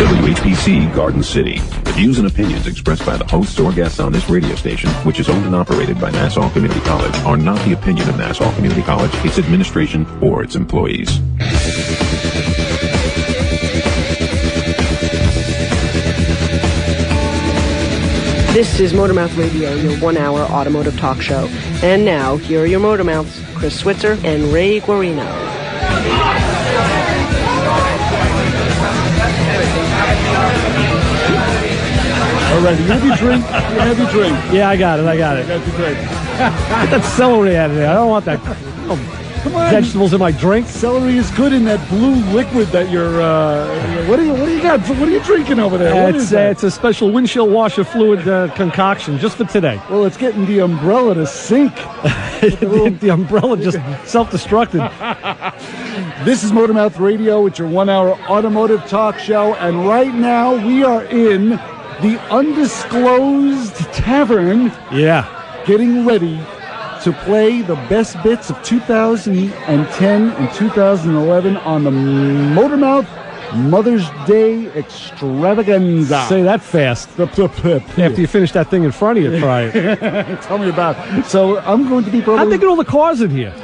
WHPC Garden City. The views and opinions expressed by the hosts or guests on this radio station, which is owned and operated by Nassau Community College, are not the opinion of Nassau Community College, its administration, or its employees. This is Motormouth Radio, your one-hour automotive talk show. And now, here are your Motormouths, Chris Switzer and Ray Guarino. All right, you have your drink. You have your drink. Yeah, I got it. I got your drink. Get that celery out of there. I don't want that. Come on. Vegetables in my drink. Celery is good in that blue liquid that you're. What do you got? What are you drinking over there? It's a special windshield washer fluid concoction just for today. Well, it's getting the umbrella to sink. The umbrella just self-destructed. This is Motormouth Radio. It's your one-hour automotive talk show, and right now we are in the undisclosed tavern. Yeah. Getting ready to play the best bits of 2010 and 2011 on the Motormouth Mother's Day Extravaganza. Say that fast. After you finish that thing in front of you, try it. Tell me about it. So I'm going to be probably... How'd they get all the cars in here?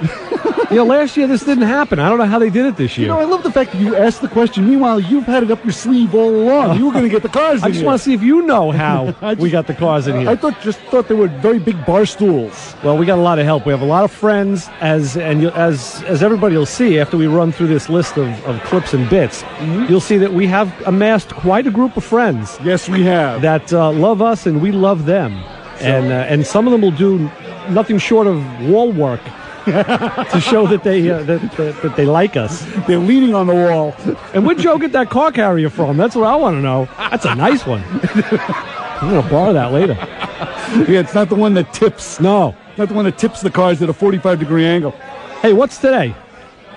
Last year this didn't happen. I don't know how they did it this year. I love the fact that you asked the question. Meanwhile, you've had it up your sleeve all along. You were going to get the cars in here. I just want to see if you know how we got the cars in here. I thought they were very big bar stools. Well, we got a lot of help. We have a lot of friends, as everybody will see after we run through this list of clips and bits. Mm-hmm. You'll see that we have amassed quite a group of friends. Yes, we have. That love us and we love them. So. And some of them will do nothing short of wall work to show that they like us. They're leaning on the wall. And where'd Joe get that car carrier from? That's what I want to know. That's a nice one. I'm going to borrow that later. Yeah, it's not the one that tips. No. Not the one that tips the cars at a 45-degree angle. Hey, what's today?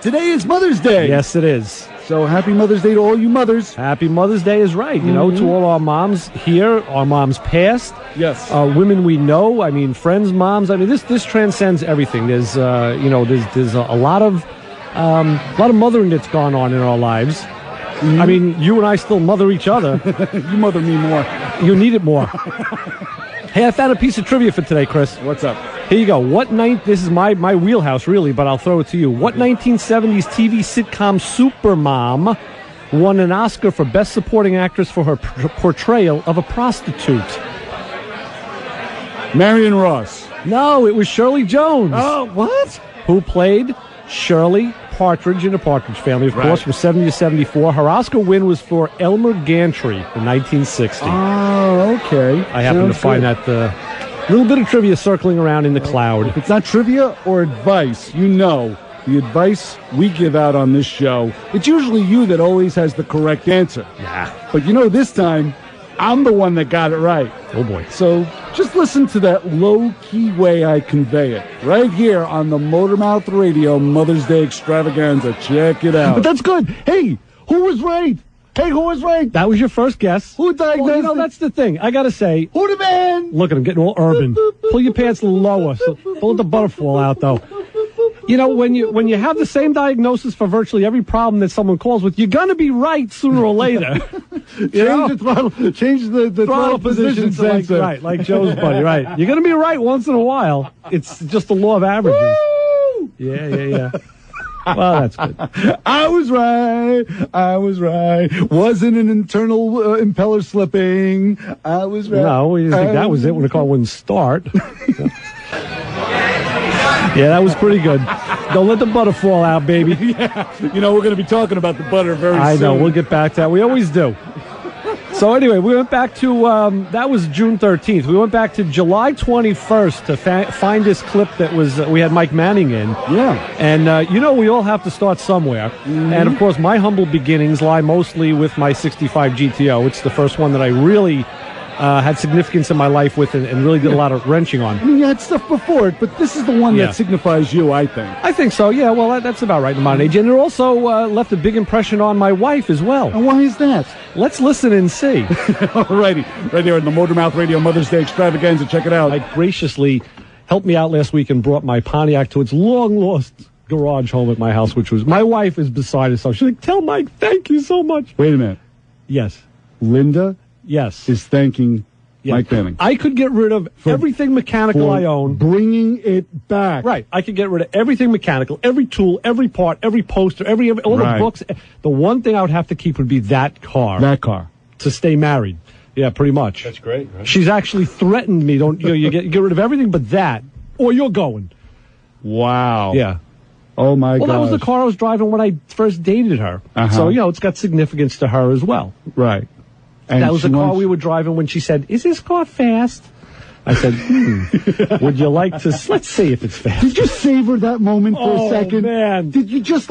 Today is Mother's Day. Yes, it is. So happy Mother's Day to all you mothers. Happy Mother's Day is right. To all our moms here, our moms past. Yes. Women we know. I mean, friends, moms. I mean, this transcends everything. There's there's a lot of mothering that's gone on in our lives. Mm-hmm. I mean, you and I still mother each other. You mother me more. You need it more. Hey, I found a piece of trivia for today, Chris. What's up? Here you go. This is my wheelhouse, really, but I'll throw it to you. What 1970s TV sitcom supermom won an Oscar for Best Supporting Actress for her portrayal of a prostitute? Marion Ross. No, it was Shirley Jones. Oh, what? Who played Shirley Partridge in the Partridge Family, of course, from 70 to 74. Her Oscar win was for Elmer Gantry in 1960. Oh, okay. I happen to find that little bit of trivia circling around in the cloud. If it's not trivia or advice, the advice we give out on this show, it's usually you that always has the correct answer. Yeah. But this time, I'm the one that got it right. Oh, boy. So just listen to that low-key way I convey it. Right here on the Motormouth Radio Mother's Day Extravaganza. Check it out. But that's good. Hey, who was right? That was your first guess. Who diagnosed Well, that's the thing. I got to say. Who the man? Look at him getting all urban. Pull your pants a little lower. So don't let the butter fall out, though. When you have the same diagnosis for virtually every problem that someone calls with, you're going to be right sooner or later. Change the throttle position sensor. Like Joe's buddy, right. You're going to be right once in a while. It's just the law of averages. Woo! Yeah. Well, that's good. I was right. Wasn't an internal impeller slipping. I was right. No, you think that was it when the car wouldn't start. Yeah, that was pretty good. Don't let the butter fall out, baby. Yeah. We're going to be talking about the butter very soon. I know. We'll get back to that. We always do. So anyway, we went back to, that was June 13th. We went back to July 21st to find this clip that was, we had Mike Manning in. Yeah. And, we all have to start somewhere. Mm-hmm. And, of course, my humble beginnings lie mostly with my 65 GTO. It's the first one that I really had significance in my life with and really did a lot of wrenching on. I mean, you had stuff before it, but this is the one that signifies you, I think. I think so, yeah. Well, that's about right in my age. And it also left a big impression on my wife as well. And why is that? Let's listen and see. All righty. Right here on the Motormouth Radio Mother's Day Extravaganza. Check it out. I graciously helped me out last week and brought my Pontiac to its long-lost garage home at my house, which was, my wife is beside herself. She's like, tell Mike, thank you so much. Wait a minute. Yes. Linda Yes. is thanking Mike Manning. I could get rid of everything mechanical I own. Bringing it back. Right. I could get rid of everything mechanical, every tool, every part, every poster, all the books. The one thing I would have to keep would be that car. That car. To stay married. Yeah, pretty much. That's great, right? She's actually threatened me. You get rid of everything but that, or you're going. Wow. Yeah. Oh, my God. Well, that was the car I was driving when I first dated her. So, it's got significance to her as well. Right. And that was the car we were driving when she said, "Is this car fast?" I said, would you like to, let's see if it's fast. Did you savor that moment for a second? Man. Did you just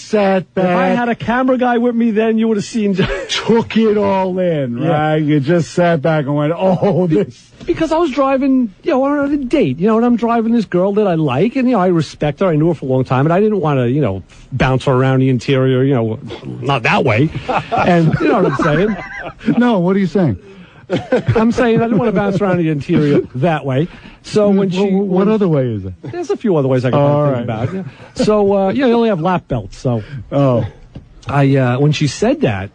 sat back? If I had a camera guy with me then, you would have seen. Took it all in, right? You just sat back and went, oh, this. Because I was driving, on a date, and I'm driving this girl that I like, and, I respect her. I knew her for a long time, and I didn't want to, bounce her around the interior, not that way. And, you know what I'm saying? No, what are you saying? I'm saying I didn't want to bounce around the interior that way. So what other way is it? There's a few other ways I can think about. Yeah. So you only have lap belts. So when she said that,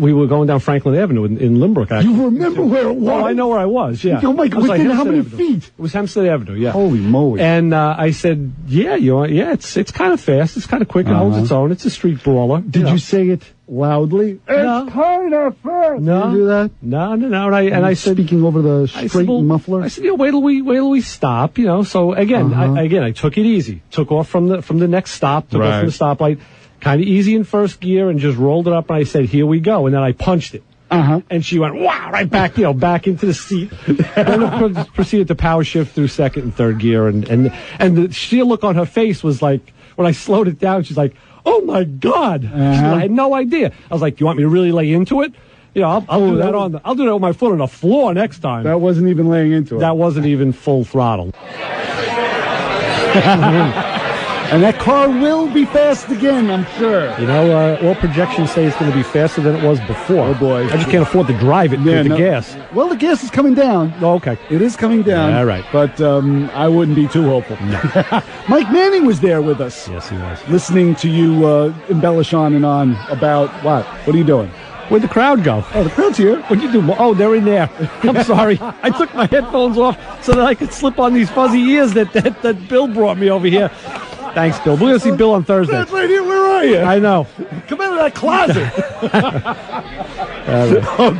we were going down Franklin Avenue in Limerick. Actually. You remember where it was? Oh, I know where I was. Yeah. Oh my God! Within how many feet? It was Hempstead Avenue. Yeah. Holy moly! And I said, it's kind of fast. It's kind of quick. It holds its own. It's a street brawler. Did you say it loudly? No. It's kind of fast. No. Did you do that? No. And I said, speaking over the straight muffler. I said, wait till we stop. So again, I took it easy. Took off from the next stop. Took off from the stoplight. Kind of easy in first gear, and just rolled it up. And I said, "Here we go." And then I punched it. And she went, wow, right back, back into the seat. Then proceeded to power shift through second and third gear. And the sheer look on her face was like, when I slowed it down, she's like, oh my God. I had no idea. I was like, you want me to really lay into it? I'll do that I'll do that with my foot on the floor next time. That wasn't even laying into it. That wasn't even full throttle. And that car will be fast again, I'm sure. All projections say it's going to be faster than it was before. Oh, boy. I just can't afford to drive it with the gas. Well, the gas is coming down. Oh, okay. It is coming down. All right. But I wouldn't be too hopeful. No. Mike Manning was there with us. Yes, he was. Listening to you embellish on and on about what? What are you doing? Where'd the crowd go? Oh, the crowd's here. What'd you do? Oh, they're in there. I'm sorry. I took my headphones off so that I could slip on these fuzzy ears that Bill brought me over here. Thanks, Bill. We're going to see Bill on Thursday. That's right here. Where are you? I know. Come out of that closet.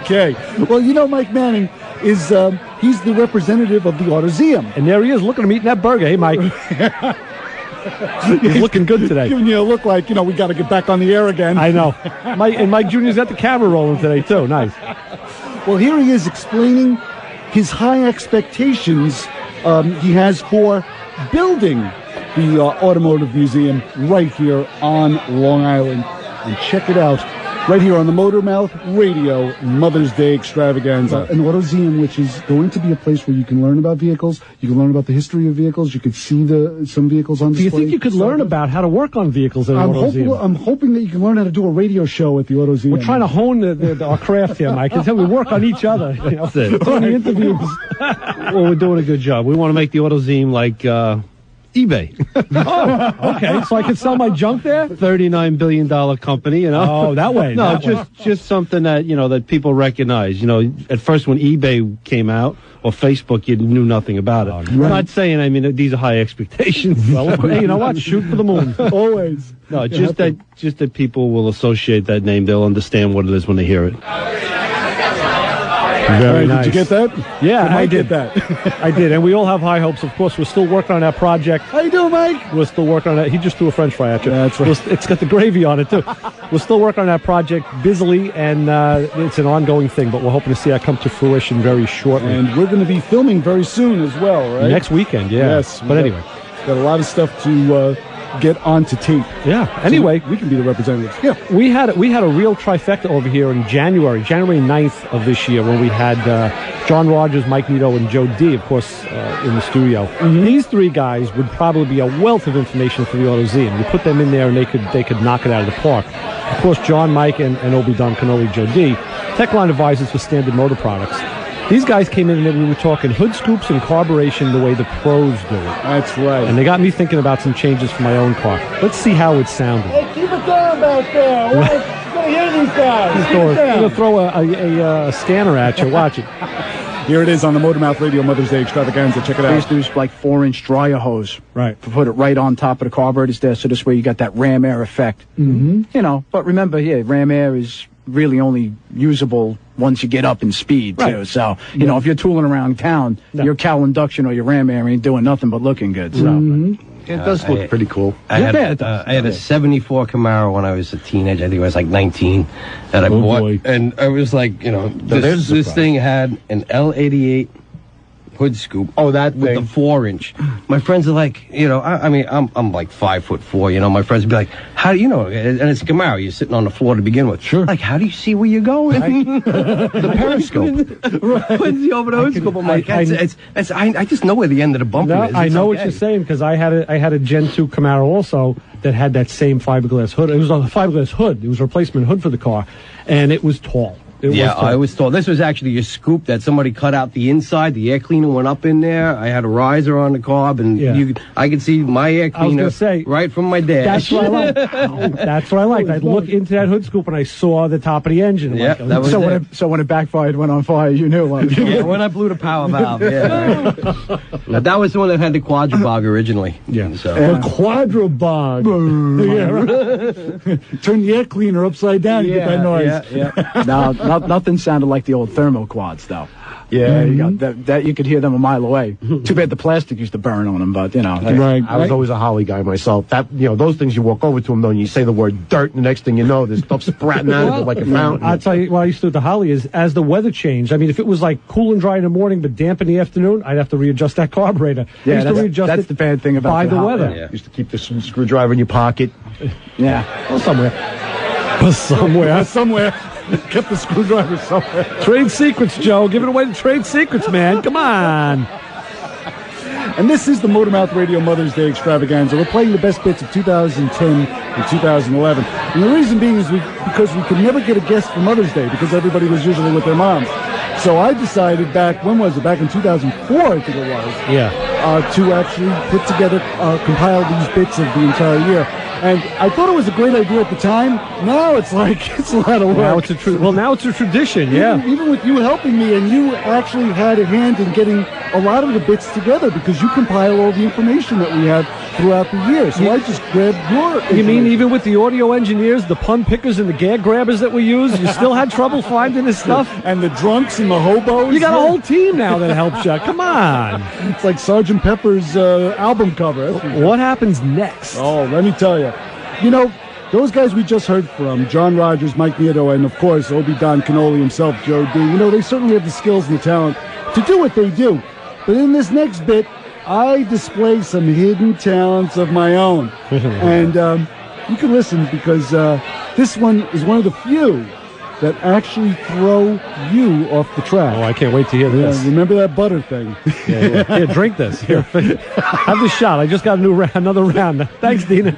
Okay. Well, Mike Manning is, he's the representative of the AutoZeum. And there he is looking at me eating that burger. Hey, Mike. He's looking good today. Giving you a look like, we got to get back on the air again. I know. Mike Jr.'s got the camera rolling today, too. Nice. Well, here he is explaining his high expectations he has for building the Automotive Museum right here on Long Island. And check it out right here on the Motormouth Radio Mother's Day Extravaganza. An AutoZeum, which is going to be a place where you can learn about vehicles, you can learn about the history of vehicles, you could see some vehicles on display. Do you think you could learn about how to work on vehicles at AutoZeum? I'm hoping that you can learn how to do a radio show at the AutoZeum. We're trying to hone our craft here, Mike. Until we work on each other. That's it. Doing the interviews. Well, we're doing a good job. We want to make the AutoZeum like eBay. Oh, okay. So I can sell my junk there? $39 billion company, Oh, that way. No, that just something that, that people recognize. At first when eBay came out, or Facebook, you knew nothing about it. I'm not saying, these are high expectations. Well, hey, you know what? Shoot for the moon. Always. No, just that people will associate that name. They'll understand what it is when they hear it. Very nice. Did you get that? Yeah, I did that. I did, and we all have high hopes. Of course, we're still working on that project. How you doing, Mike? We're still working on that. He just threw a French fry at you. Yeah, that's right. It's got the gravy on it too. We're still working on that project busily, and it's an ongoing thing. But we're hoping to see that come to fruition very shortly. And we're going to be filming very soon as well, right? Next weekend, yeah. Yes. But anyway, got a lot of stuff to get onto tape. Yeah. Anyway, so we can be the representatives. Yeah. We had a real trifecta over here in January 9th of this year, when we had John Rogers, Mike Nito, and Joe D, of course, in the studio. Mm-hmm. These three guys would probably be a wealth of information for the AutoZeum. You put them in there, and they could knock it out of the park. Of course, John, Mike, and Obi Don Canoli, Joe D, Techline advisors for Standard Motor Products. These guys came in and we were talking hood scoops and carburation the way the pros do it. That's right. And they got me thinking about some changes for my own car. Let's see how it sounded. Hey, keep it down back there. want to hear these guys. I'm going to throw a scanner at you. Watch it. Here it is on the Motormouth Radio Mother's Day Extravaganza. Check it out. I used to use like 4-inch dryer hose. Right. Put it right on top of the carburetors there, so this way you got that ram air effect. Mm-hmm. You know, but remember, ram air is really only usable once you get up in speed, too. So, you know, if you're tooling around town, your cowl induction or your ram air ain't doing nothing but looking good. So. It does look pretty cool. I had a 74 Camaro when I was a teenager. I think I was like 19 that I bought. Boy. And I was like, you know, this thing had an L88 hood scoop. Oh, that with thing. the 4-inch. My friends are like, you know, I mean, I'm like 5'4", you know. My friends would be like, how do you know? And it's a Camaro. You're sitting on the floor to begin with. Sure. Like, how do you see where you're going? The periscope. When's the over the hood scoop? I'm like, I just know where the end of the bumper is. I know what you're saying because I had a Gen 2 Camaro also that had that same fiberglass hood. It was a fiberglass hood. It was a replacement hood for the car, and it was tall. I was told this was actually a scoop that somebody cut out the inside. The air cleaner went up in there. I had a riser on the carb, and I could see my air cleaner right from my dash. That's what I like. That's what I liked. I'd look into that hood scoop and I saw the top of the engine. Yeah, like, that was it. So when it backfired, went on fire, you knew. Yeah, when I blew the power valve. Yeah, right. Now, that was the one that had the quadribog originally. Yeah, so A quadribog. Yeah, right. Turn the air cleaner upside down, you get that noise. Yeah. Now, nothing sounded like the old thermal quads, though. Yeah, that you could hear them a mile away. Too bad the plastic used to burn on them, but you know. Right. I was always a Holly guy myself. That those things you walk over to them though, and you say the word dirt, and the next thing you know, there's stuff spratting out of it like a fountain. I'll tell you what I used to do with the Holly is as the weather changed. I mean, if it was like cool and dry in the morning but damp in the afternoon, I'd have to readjust that carburetor. Yeah, that's the bad thing about by the Holly. weather. Yeah. Used to keep the screwdriver in your pocket. Yeah, Or somewhere. Kept the screwdriver somewhere. Trade secrets, Joe. Give it away to trade secrets, man. Come on. And this is the Motormouth Radio Mother's Day Extravaganza. We're playing the best bits of 2010 and 2011. And the reason being is because we could never get a guest for Mother's Day because everybody was usually with their moms. So I decided back in 2004, I think it was, to actually put together, compile these bits of the entire year. And I thought it was a great idea at the time. Now it's like, it's a lot of work. Now it's a tradition, yeah. Even with you helping me, and you actually had a hand in getting a lot of the bits together because you compile all the information that we have throughout the year. So I just grabbed your You mean even with the audio engineers, the pun pickers, and the gag grabbers that we use, you still had trouble finding this stuff? And the drunks and the hobos? You got a whole team now that helps you. Come on. It's like Sgt. Pepper's album cover. What happens next? Oh, let me tell you. You know, those guys we just heard from, John Rogers, Mike Nieto, and of course, Obi Don Canoli himself, Joe D. You know, they certainly have the skills and the talent to do what they do. But in this next bit, I display some hidden talents of my own. And you can listen because this one is one of the few that actually throw you off the track. Oh, I can't wait to hear this. Remember that butter thing? Here, drink this. Here, have the shot. I just got another round. Thanks, Dina.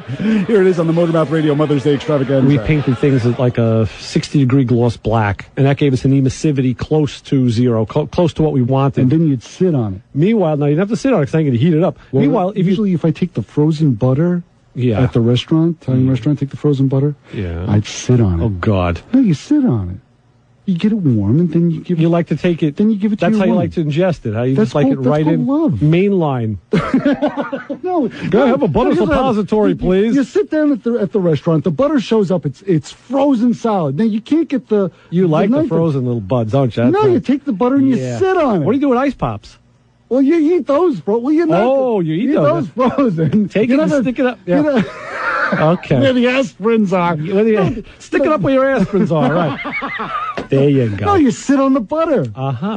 Here it is on the Motormouth Radio Mother's Day Extravaganza. We painted things at like a 60-degree gloss black, and that gave us an emissivity close to zero, close to what we wanted. And then you'd sit on it. Meanwhile, now you'd have to sit on it because I'm going to heat it up. Well, meanwhile, if I take the frozen butter at the restaurant, Italian restaurant, take the frozen butter, I'd sit on it. Oh, God. No, you sit on it. You get it warm, and then you give it... You like to take it... Then you give it to That's your how you woman. like to ingest it. How you That's just like called- it right that's in called love. mainline. No, Go have a butter suppository, please. You sit down at the restaurant. The butter shows up. It's frozen solid. Now you can't get the. You like the knife- frozen little buds, don't you? No, you take the butter and you sit on it. What do you do with ice pops? Well, you eat those, bro. Well, you know. Oh, you eat those. frozen. Take it and stick it up. Yeah. Okay. Where the aspirins are. Stick it up where your aspirins are, right. There you go. No, you sit on the butter.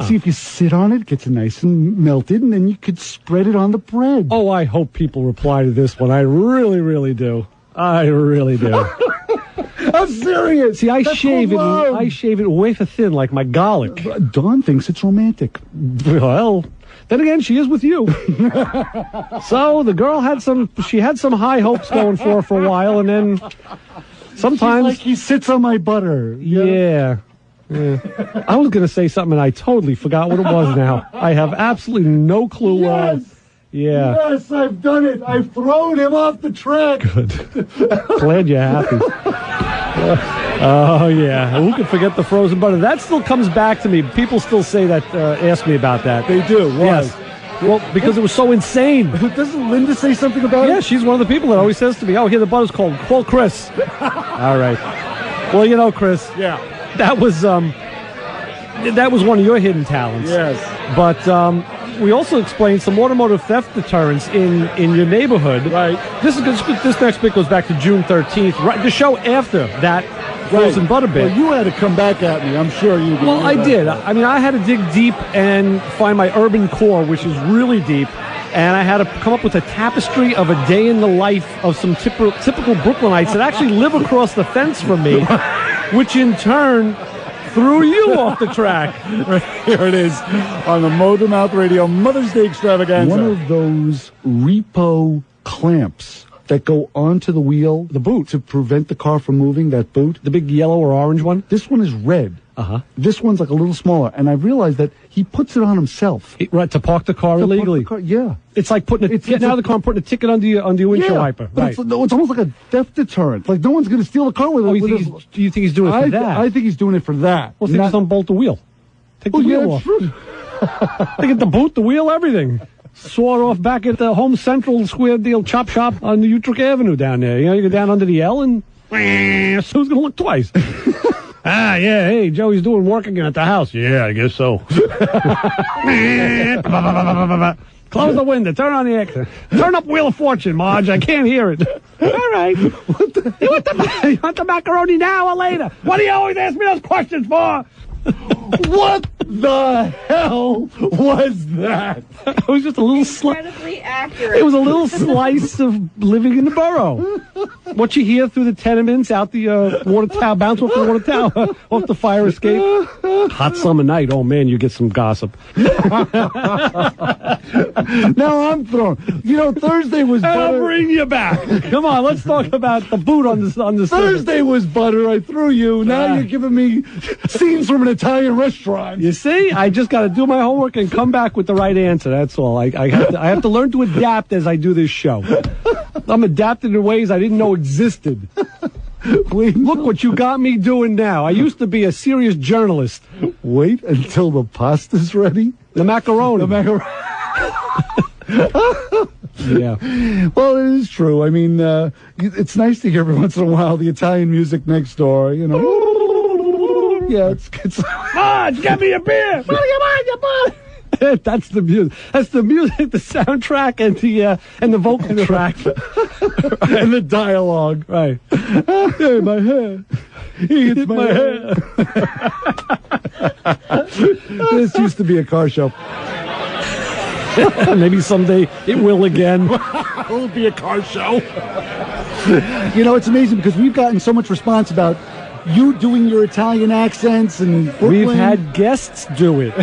See, if you sit on it, it gets nice and melted, and then you could spread it on the bread. Oh, I hope people reply to this one. I really, really do. I really do. I'm serious. See, I That's shave it. called love. I shave it wafer thin like my garlic. Dawn thinks it's romantic. Well, then again, she is with you. So the girl had some high hopes going for her for a while, and then sometimes She's like he sits on my butter. Yeah. I was going to say something, and I totally forgot what it was now. I have absolutely no clue what. Yeah. Yes, I've done it. I've thrown him off the track. Good. Glad you're happy. Oh, yeah. Who could forget the frozen butter? That still comes back to me. People still say that, ask me about that. They do. Why? Yes. Well, because it was so insane. Doesn't Linda say something about it? Yeah, she's one of the people that always says to me, oh, here, the butter's cold. Call Chris. All right. Well, you know, Chris. Yeah. That was one of your hidden talents. Yes. But we also explained some automotive theft deterrents in your neighborhood. Right. This next bit goes back to June 13th, right? The show after that frozen butter bit. Well, you had to come back at me. I'm sure you did. Well, I did. I mean, I had to dig deep and find my urban core, which is really deep. And I had to come up with a tapestry of a day in the life of some typical Brooklynites that actually live across the fence from me, which in turn threw you off the track. Right here it is on the Motor Mouth Radio Mother's Day Extravaganza. One of those repo clamps that go onto the wheel, the boot, to prevent the car from moving, that boot. The big yellow or orange one? This one is red. Uh-huh. This one's like a little smaller, and I realized that he puts it on himself. Right, to park the car illegally. Yeah. It's like getting out of the car and putting a ticket under your windshield wiper. But right. it's almost like a theft deterrent. Like, no one's going to steal the car with it. Do you think he's doing it for that? I think he's doing it for that. Well, just unbolt the wheel. Take the wheel off. True. They get the boot, the wheel, everything. Saw it off back at the Home Central Square Deal Chop Shop on the Utrecht Avenue down there. You know, you go down under the L and so who's going to look twice? Yeah, hey, Joey's doing work again at the house. Yeah, I guess so. Close the window, turn on the exit. Turn up Wheel of Fortune, Marge, I can't hear it. All right. You want the macaroni now or later? What do you always ask me those questions for? What the hell was that? It was just a little incredibly accurate. It was a little slice of living in the borough. What you hear through the tenements, out the water tower, bounce off the water tower, off the fire escape. Hot summer night. Oh man, you get some gossip. Now I'm thrown. You know, Thursday was butter. I'll bring you back. Come on, let's talk about the boot on the Thursday was butter. I threw you. Now you're giving me scenes from an Italian restaurant. You see, I just got to do my homework and come back with the right answer. That's all. I have to learn to adapt as I do this show. I'm adapting in ways I didn't know existed. Look what you got me doing now. I used to be a serious journalist. Wait until the pasta's ready. The macaroni. Yeah. Well, it is true. I mean, it's nice to hear every once in a while the Italian music next door, you know. Yeah, it's Marge, get me a beer. That's the music. That's the music, the soundtrack, and the vocal track, and the dialogue. Right. Hey, my hair. He hits my hair. This used to be a car show. Maybe someday it will again. It will be a car show. You know, it's amazing because we've gotten so much response about you doing your Italian accents and Brooklyn. We've had guests do it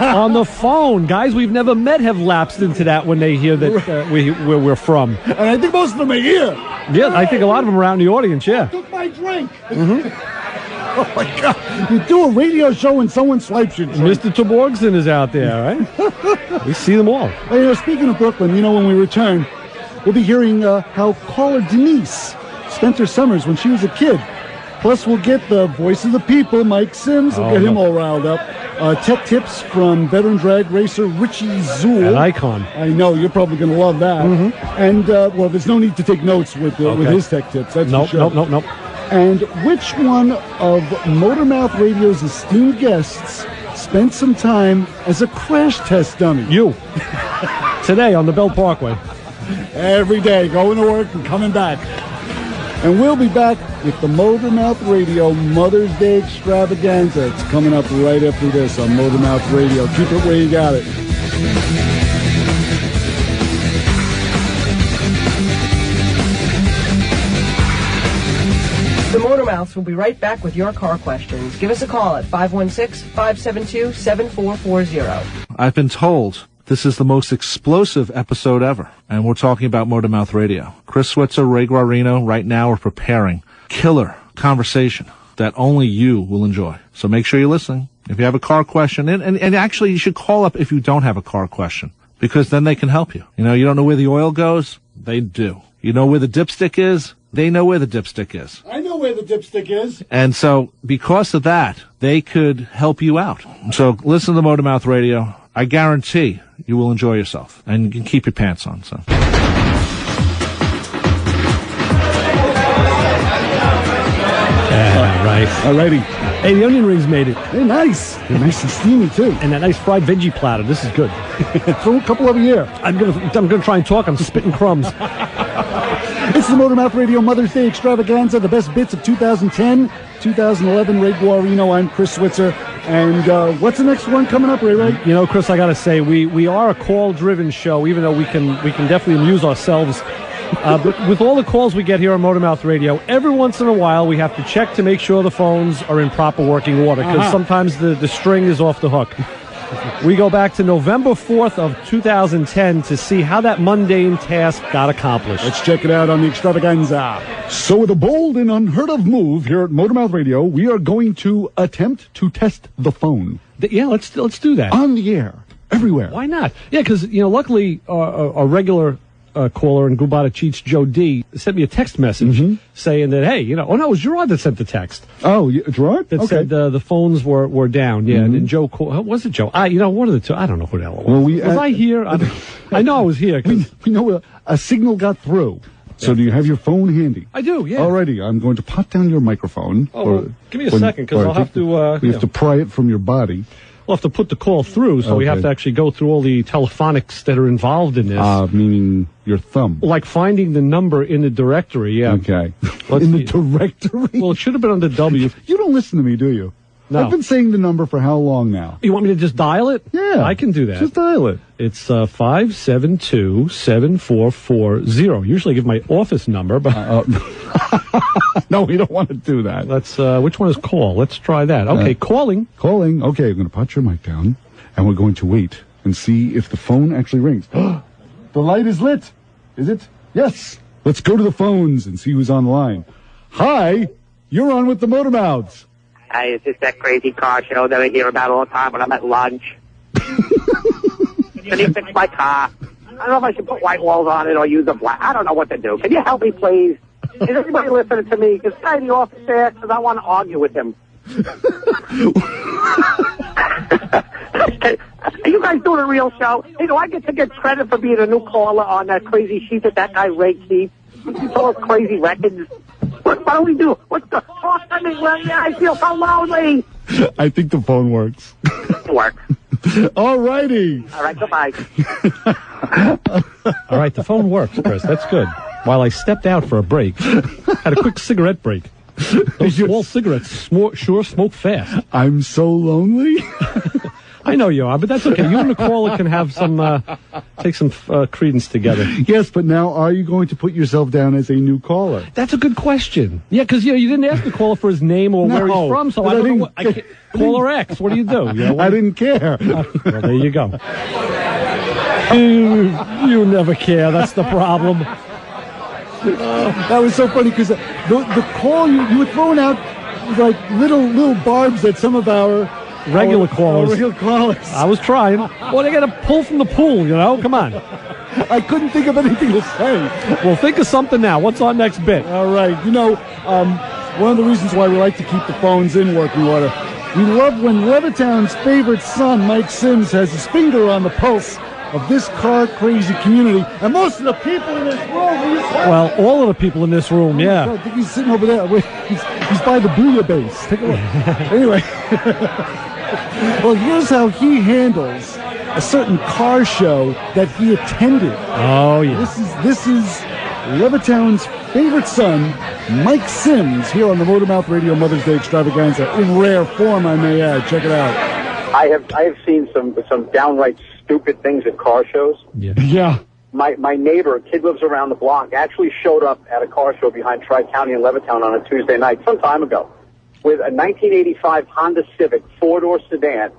on the phone. Guys we've never met have lapsed into that when they hear that where we're from. And I think most of them are here. Yeah, I think a lot of them are out in the audience, yeah. I took my drink. Mm-hmm. Oh, my God. You do a radio show and someone swipes your drink. Mr. Tuborgson is out there, right? We see them all. Well, you know, speaking of Brooklyn, you know, when we return, we'll be hearing how caller Denise spent her summers when she was a kid. Plus, we'll get the voice of the people, Mike Sims. We'll get him all riled up. Tech tips from veteran drag racer Richie Zull. An icon. I know, you're probably going to love that. Mm-hmm. And, well, there's no need to take notes with his tech tips. That's for sure. Nope. And which one of Motormouth Radio's esteemed guests spent some time as a crash test dummy? You. Today on the Bell Parkway. Every day, going to work and coming back. And we'll be back with the Motormouth Radio Mother's Day Extravaganza. It's coming up right after this on Motormouth Radio. Keep it where you got it. The Motormouths will be right back with your car questions. Give us a call at 516-572-7440. I've been told this is the most explosive episode ever, and we're talking about Motormouth Radio. Chris Switzer, Ray Guarino, right now are preparing killer conversation that only you will enjoy. So make sure you're listening. If you have a car question, and actually you should call up if you don't have a car question, because then they can help you. You know, you don't know where the oil goes? They do. You know where the dipstick is? they know where the dipstick is. I know where the dipstick is. And so, because of that, they could help you out. So, listen to the Motormouth Radio. I guarantee you will enjoy yourself. And you can keep your pants on, so. Right. Alrighty. Hey, the onion rings made it. They're nice. They're nice and steamy, too. And that nice fried veggie platter. This is good. Throw a couple over here. I'm gonna try and talk. I'm spitting crumbs. It's the Motormouth Radio Mother's Day Extravaganza, the best bits of 2010, 2011. Ray Guarino, I'm Chris Switzer. And what's the next one coming up, Ray? You know, Chris, I got to say, we are a call-driven show, even though we can definitely amuse ourselves. But with all the calls we get here on Motormouth Radio, every once in a while we have to check to make sure the phones are in proper working order, because sometimes the string is off the hook. We go back to November 4th of 2010 to see how that mundane task got accomplished. Let's check it out on the Extravaganza. So with a bold and unheard of move here at Motormouth Radio, we are going to attempt to test the phone. Yeah, let's do that. On the air. Everywhere. Why not? Yeah, because, luckily our regular caller in Gubata Cheats, Joe D, sent me a text message saying that, hey, oh no, it was Gerard that sent the text. Oh, Gerard? That said the phones were down. Yeah, and then Joe called. Was it Joe? One of the two. I don't know who the hell it was. Well, was I here? I know I was here. We know a signal got through. So do you have your phone handy? I do, yeah. Alrighty, I'm going to pot down your microphone. Give me a second, because I'll have to... we have to pry it from your body. We'll have to put the call through, so we have to actually go through all the telephonics that are involved in this. Meaning your thumb. Like finding the number in the directory, yeah. Okay. In the directory? Well, it should have been under W. You don't listen to me, do you? No. I've been saying the number for how long now? You want me to just dial it? Yeah. I can do that. Just dial it. It's 572-7440. Usually I give my office number, but... No, we don't want to do that. Let's. Which one is call? Let's try that. Okay, calling. Calling. Okay, I'm going to pot your mic down, and we're going to wait and see if the phone actually rings. The light is lit. Is it? Yes. Let's go to the phones and see who's on the line. Hi, you're on with the Motormouths. Hey, is this that crazy car show that I hear about all the time when I'm at lunch? Can you fix my car? I don't know if I should put white walls on it or use a black. I don't know what to do. Can you help me, please? Is anybody listening to me? Is the guy in the office there? Because I want to argue with him. Are you guys doing a real show? Hey, do I get to get credit for being a new caller on that crazy sheet that guy Ray keeps? He's all those crazy records. What do we do? What's the... Oh, I mean, well, yeah, I feel so lonely. I think the phone works. It works. All righty. All right, goodbye. All right, the phone works, Chris. That's good. While I stepped out for a break, had a quick cigarette break. Those small cigarettes sure smoke fast. I'm so lonely. I know you are, but that's okay. You and the caller can have some, take some credence together. Yes, but now are you going to put yourself down as a new caller? That's a good question. Yeah, because you didn't ask the caller for his name or where he's from, so I don't know. Caller X, what do you do? I didn't care. Well, there you go. You never care. That's the problem. That was so funny because the call you were throwing out like little barbs at some of our regular callers. I was trying. Well, they got to pull from the pool, Come on. I couldn't think of anything to say. Well, think of something now. What's our next bit? All right. One of the reasons why we like to keep the phones in working order, we love when Levittown's favorite son, Mike Sims, has his finger on the pulse of this car-crazy community, and most of the people in this room... Well, all of the people in this room, yeah. I think he's sitting over there. He's by the bouillabaisse. Take a look. Anyway. Well, here's how he handles a certain car show that he attended. Oh, yeah. This is Levittown's favorite son, Mike Sims, here on the Motormouth Radio Mother's Day Extravaganza, in rare form, I may add. Check it out. I have seen some downright stupid things at car shows. Yeah. My neighbor, a kid lives around the block, actually showed up at a car show behind Tri-County in Levittown on a Tuesday night, some time ago, with a 1985 Honda Civic 4-door sedan.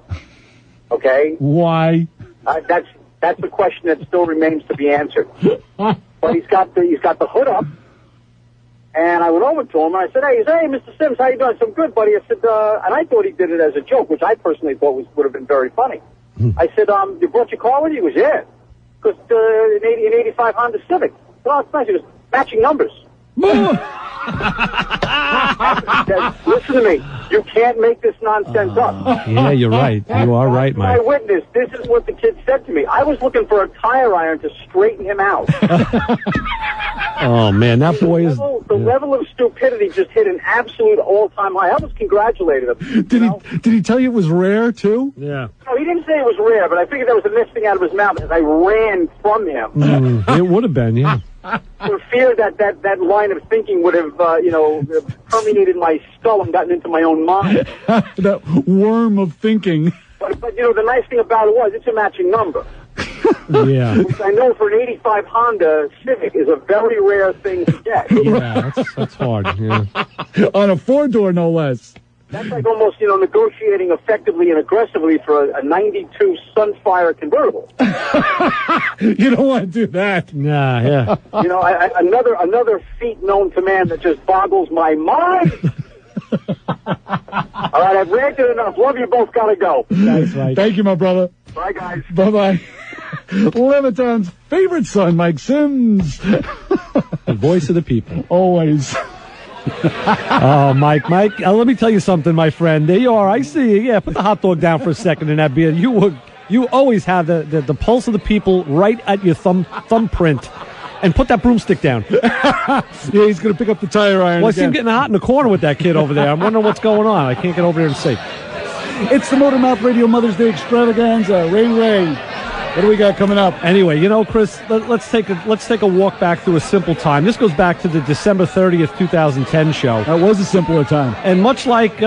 Okay? Why? That's a question that still remains to be answered. But he's got the hood up, and I went over to him and I said, "Hey, Mr. Sims, how you doing?" I said, "I'm good, buddy." I said, and I thought he did it as a joke, which I personally thought would have been very funny. I said, "You brought your car with you?" He goes, "Yeah." Because an 85 Honda Civic. Well, it's nice. It was matching numbers. Listen to me. You can't make this nonsense up. Yeah, you're right. You are right, Mike. My witness, this is what the kid said to me. I was looking for a tire iron to straighten him out. Oh, man, that boy is... The level of stupidity just hit an absolute all-time high. I almost congratulated him. Did he tell you it was rare, too? Yeah. No, he didn't say it was rare, but I figured that was the next thing out of his mouth as I ran from him. It would have been, yeah. For fear that line of thinking would have, permeated my skull and gotten into my own mind. That worm of thinking. But the nice thing about it was it's a matching number. Yeah. Which I know for an 85 Honda Civic is a very rare thing to get. Yeah, that's hard, yeah. On a 4-door, no less. That's like almost, negotiating effectively and aggressively for a 92 Sunfire convertible. You don't want to do that. Nah, yeah. Another feat known to man that just boggles my mind. All right, I've ranted enough. Love you both. Gotta go. Nice, Mike. Thank you, my brother. Bye, guys. Bye-bye. Leviton's favorite son, Mike Sims. The voice of the people. Always. Oh, Mike, let me tell you something, my friend. There you are. I see you. Yeah, put the hot dog down for a second in that beer. You always have the pulse of the people right at your thumbprint. And put that broomstick down. Yeah, he's going to pick up the tire iron. Well, I see him getting hot in the corner with that kid over there. I'm wondering what's going on. I can't get over there and see. It's the Motor Mouth Radio Mother's Day Extravaganza. Ray. What do we got coming up? Anyway, Chris, let's take a walk back through a simple time. This goes back to the December 30th, 2010 show. That was a simpler time. And much like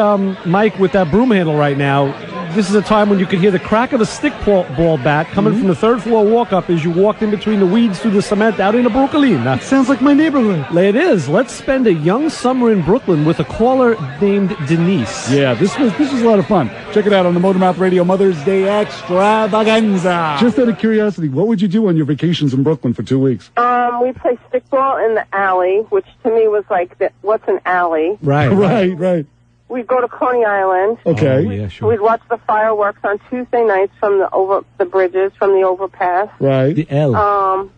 Mike with that broom handle right now, this is a time when you could hear the crack of a stickball bat coming from the third floor walk-up as you walked in between the weeds through the cement out into Brooklyn. That sounds like my neighborhood. It is. Let's spend a young summer in Brooklyn with a caller named Denise. Yeah, this was a lot of fun. Check it out on the Motor Mouth Radio Mother's Day Extravaganza. Just out of curiosity, what would you do on your vacations in Brooklyn for 2 weeks? We play stickball in the alley, which to me was like, what's an alley? Right. We'd go to Coney Island. Okay. Yeah, sure. We'd watch the fireworks on Tuesday nights from the bridges, from the overpass. Right. The L.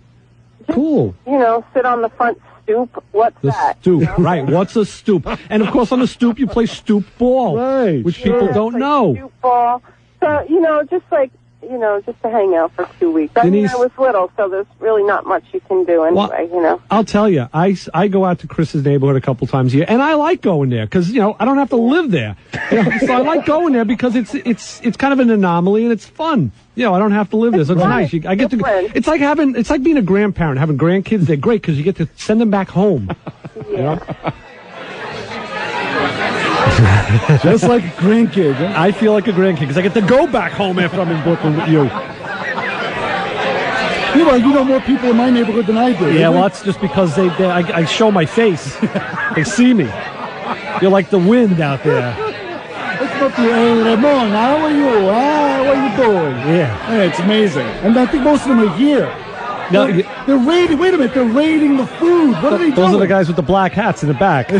Cool. Sit on the front stoop. What's that? Stoop. Right. What's a stoop? And of course, on the stoop, you play stoop ball. Right. Which people don't know. Stoop ball. So, just to hang out for 2 weeks. Denise, I was little, so there's really not much you can do anyway, I'll tell you, I go out to Chris's neighborhood a couple times a year, and I like going there because, I don't have to live there. So I like going there because it's kind of an anomaly and it's fun. I don't have to live there, so it's nice. I get to. It's like being a grandparent, having grandkids. They're great because you get to send them back home. Yeah. Just like a grandkid. Huh? I feel like a grandkid because I get to go back home after I'm in Brooklyn with you. You know more people in my neighborhood than I do. Yeah, well, that's just because I show my face. They see me. You're like the wind out there. What's up, Ramon? How are you? What are you doing? Yeah. It's amazing. And I think most of them are here. No, they're raiding. Wait a minute, they're raiding the food. What are they doing? Those are the guys with the black hats in the back.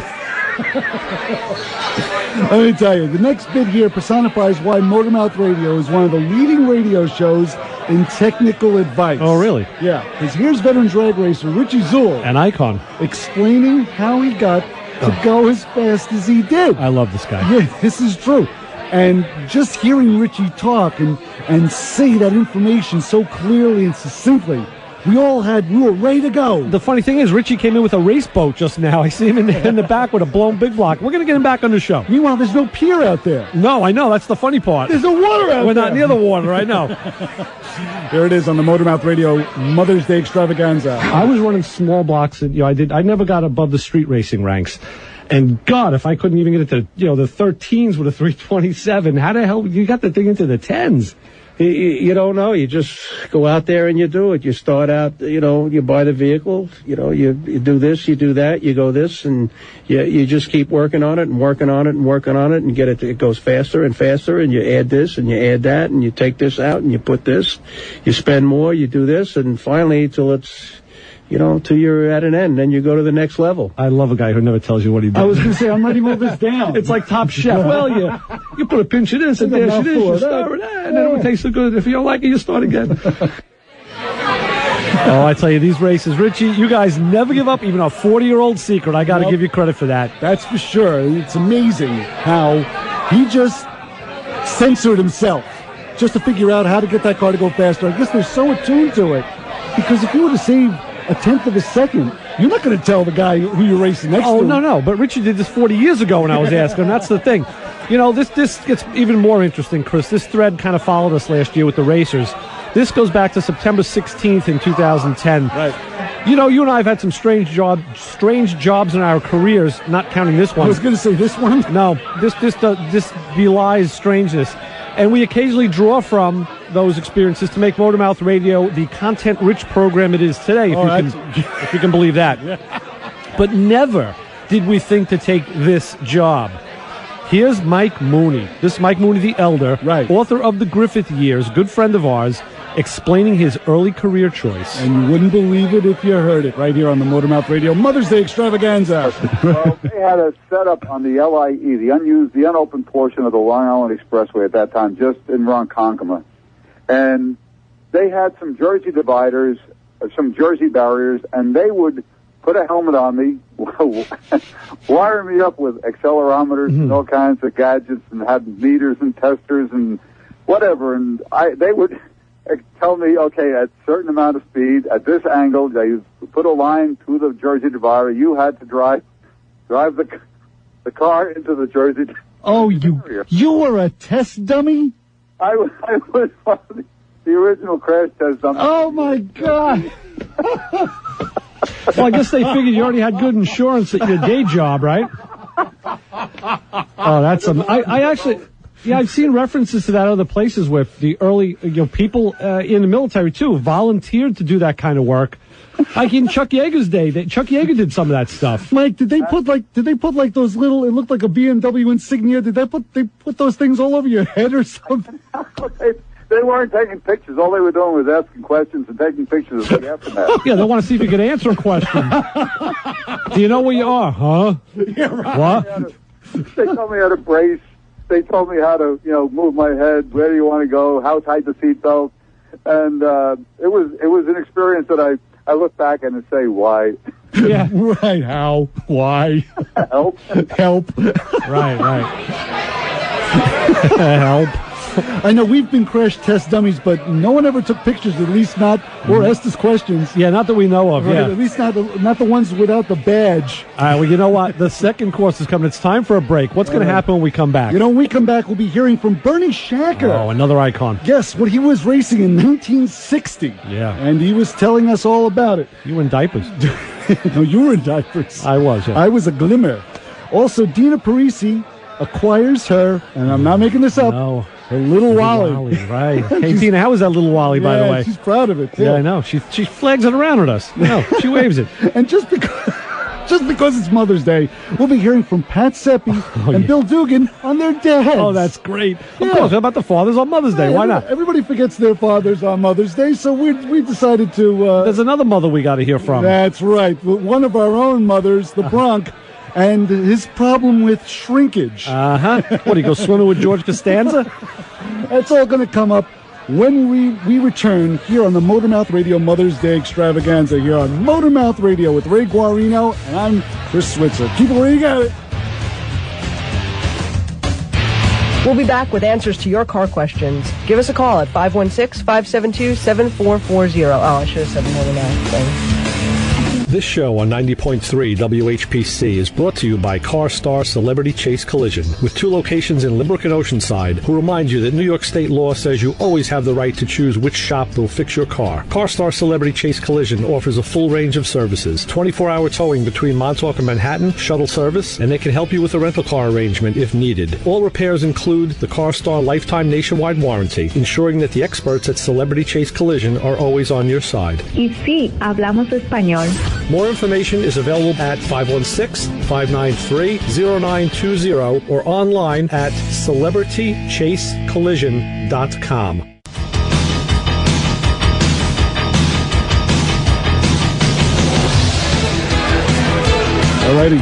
Let me tell you, the next bit here personifies why Motor Mouth Radio is one of the leading radio shows in technical advice. Oh, really? Yeah. Because here's veteran drag racer Richie Zull. An icon. Explaining how he got to go as fast as he did. I love this guy. Yeah, this is true. And just hearing Richie talk and say that information so clearly and succinctly, we were ready to go. The funny thing is, Richie came in with a race boat just now. I see him in the back with a blown big block. We're going to get him back on the show. Meanwhile, there's no pier out there. No, I know. That's the funny part. There's no water out there. We're not near the water, I know. Here it is on the Motor Mouth Radio Mother's Day Extravaganza. I was running small blocks, and I never got above the street racing ranks. And God, if I couldn't even get it to the 13s with a 327, how the hell you got the thing into the 10s? You don't know. You just go out there and you do it. You start out, you buy the vehicle, you do this, you do that, you go this, and you just keep working on it and working on it and working on it and it goes faster and faster, and you add this and you add that and you take this out and you put this, you spend more, you do this, and finally till it's, till you're at an end, then you go to the next level. I love a guy who never tells you what he does. I was going to say, I'm ready to move this down. It's like Top Chef. Well, you put a pinch of this and dash of this, you stir it, and then it tastes so good. If you don't like it, you start again. Oh, I tell you, these races, Richie, you guys never give up, even a 40-year-old secret. I got to give you credit for that. That's for sure. It's amazing how he just censored himself just to figure out how to get that car to go faster. I guess they're so attuned to it. Because if you were to save a tenth of a second, you're not going to tell the guy who you're racing next to. Oh, no. But Richie did this 40 years ago when I was asking him. That's the thing. You know, this gets even more interesting, Chris. This thread kind of followed us last year with the racers. This goes back to September 16th in 2010. Right. You know, you and I have had some strange jobs in our careers, not counting this one. I was going to say this one. No, this belies strangeness. And we occasionally draw from those experiences to make Motormouth Radio the content-rich program it is today, if you can believe that. Yeah. But never did we think to take this job. Here's Mike Mooney. This is Mike Mooney the Elder, author of The Griffith Years, good friend of ours, explaining his early career choice. And you wouldn't believe it if you heard it right here on the Motormouth Radio Mother's Day Extravaganza. Well, they had a setup on the LIE, the unopened portion of the Long Island Expressway at that time, just in Ronkonkoma. And they had some Jersey dividers, some Jersey barriers, and they would put a helmet on me, wire me up with accelerometers and all kinds of gadgets, and had meters and testers and whatever. And they would tell me, okay, at a certain amount of speed, at this angle, they put a line through the Jersey divider. You had to drive the car into the Jersey. Oh, you were a test dummy? I was one of the original crash test dummies. Oh my God! Well, I guess they figured you already had good insurance at your day job, right? Oh, that's I actually. Yeah, I've seen references to that other places where the early, people in the military too volunteered to do that kind of work. Like in Chuck Yeager's day, Chuck Yeager did some of that stuff. Mike, did they put like those little? It looked like a BMW insignia. Did they put those things all over your head or something? They weren't taking pictures. All they were doing was asking questions and taking pictures of the aftermath. Yeah, they want to see if you can answer a question. Do you know where you are? Huh? Yeah, right. What? They told me how to brace. They told me how to, move my head. Where do you want to go? How tight the seatbelt? And it was an experience that I look back and say, why? Yeah, right. How? Why? Help. Help. Right. Help. I know we've been crash test dummies, but no one ever took pictures, at least not, or asked us questions. Yeah, not that we know of, right, yeah. At least not the ones without the badge. All right, well, you know what? The second course is coming. It's time for a break. What's going to happen when we come back? When we come back, we'll be hearing from Bernie Shacker. Oh, another icon. Yes, what he was racing in 1960. Yeah. And he was telling us all about it. You were in diapers. No, you were in diapers. I was, yeah. I was a glimmer. Also, Dina Parise acquires her, and I'm not making this up, her little Wally. Right. Hey, Dina, how was that little Wally, by the way? She's proud of it, too. Yeah, I know. She flags it around at us. No, she waves it. And just because it's Mother's Day, we'll be hearing from Pat Seppi and Bill Dugan on their dads. Oh, that's great. Of course, how about the fathers on Mother's Day? Why not? Everybody forgets their fathers on Mother's Day, so we decided to... There's another mother we got to hear from. That's right. One of our own mothers, the Bronc, and his problem with shrinkage. What, do you go swimming with George Costanza? That's all going to come up when we return here on the Motormouth Radio Mother's Day Extravaganza here on Motormouth Radio with Ray Guarino, and I'm Chris Switzer. Keep it where you got it. We'll be back with answers to your car questions. Give us a call at 516-572-7440. Oh, I should have said more than that. This show on 90.3 WHPC is brought to you by CarStar Celebrity Chase Collision, with 2 locations in Limerick and Oceanside, who remind you that New York state law says you always have the right to choose which shop will fix your car. CarStar Celebrity Chase Collision offers a full range of services, 24-hour towing between Montauk and Manhattan, shuttle service, and they can help you with a rental car arrangement if needed. All repairs include the CarStar Lifetime Nationwide Warranty, ensuring that the experts at Celebrity Chase Collision are always on your side. Y sí, hablamos español. More information is available at 516-593-0920 or online at celebritychasecollision.com. Alrighty.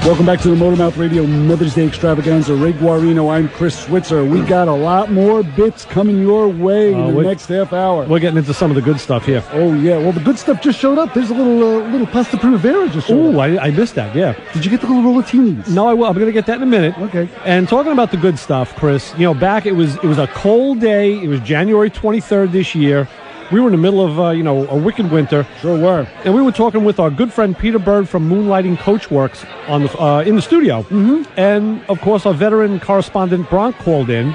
Welcome back to the Motormouth Radio Mother's Day Extravaganza. Ray Guarino, I'm Chris Switzer. We got a lot more bits coming your way in the next half hour. We're getting into some of the good stuff here. Oh, yeah. Well, the good stuff just showed up. There's a little pasta primavera just showed up. Oh, I missed that, yeah. Did you get the little rollatinis? No, I will. I'm going to get that in a minute. Okay. And talking about the good stuff, Chris, back it was a cold day. It was January 23rd this year. We were in the middle of, a wicked winter. Sure were. And we were talking with our good friend Peter Bird from Moonlighting Coachworks on in the studio. Mm-hmm. And, of course, our veteran correspondent Bronk called in.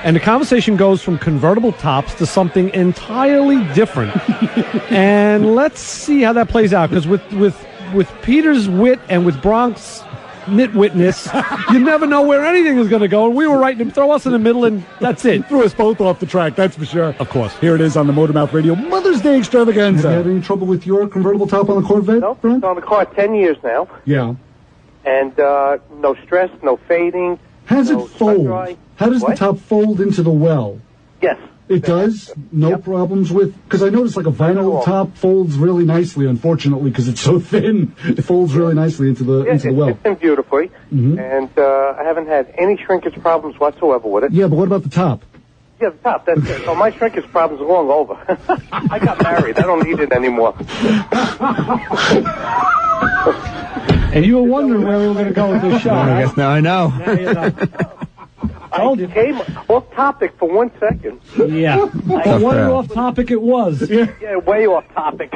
And the conversation goes from convertible tops to something entirely different. And let's see how that plays out. Because with Peter's wit and with Bronk's nitwitness, you never know where anything is going to go. And we were right to throw us in the middle, and that's it. Threw us both off the track, that's for sure. Of course. Here it is on the Motormouth Radio Mother's Day Extravaganza. Have you had any trouble with your convertible top on the Corvette? Nope, it's on the car 10 years now. Yeah. And no stress, no fading. How does it fold? How does the top fold into the well? Yes. It does? No problems with... Because I noticed like a vinyl top folds really nicely, unfortunately, because it's so thin. It folds really nicely into the well. It's been beautifully. Mm-hmm. And I haven't had any shrinkage problems whatsoever with it. Yeah, but what about the top? Yeah, the top. That's it. So my shrinkage problems are long over. I got married. I don't need it anymore. And you were wondering where we were going to go with this show. I guess now I know. Now you know. I came off topic for 1 second. Yeah. But what off topic it was. Yeah, way off topic.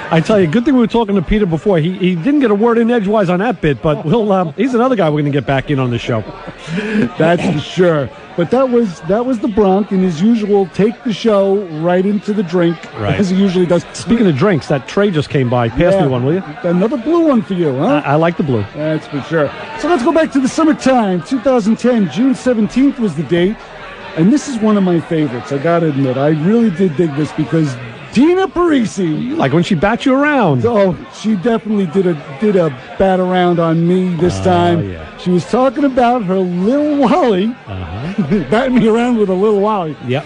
I tell you, good thing we were talking to Peter before. He didn't get a word in edgewise on that bit, but he's another guy we're going to get back in on the show. That's for sure. But that was the Bronk in his usual take the show right into the drink, as he usually does. Speaking of drinks, that tray just came by. Pass me one, will you? Another blue one for you, huh? I like the blue. That's for sure. So let's go back to the summertime. 2010, June 17th was the date. And this is one of my favorites, I got to admit. I really did dig this because Dina Parise. Like when she bat you around. Oh, she definitely did a bat around on me this time. Yeah. She was talking about her little Wally. Batting me around with a little Wally. Yep.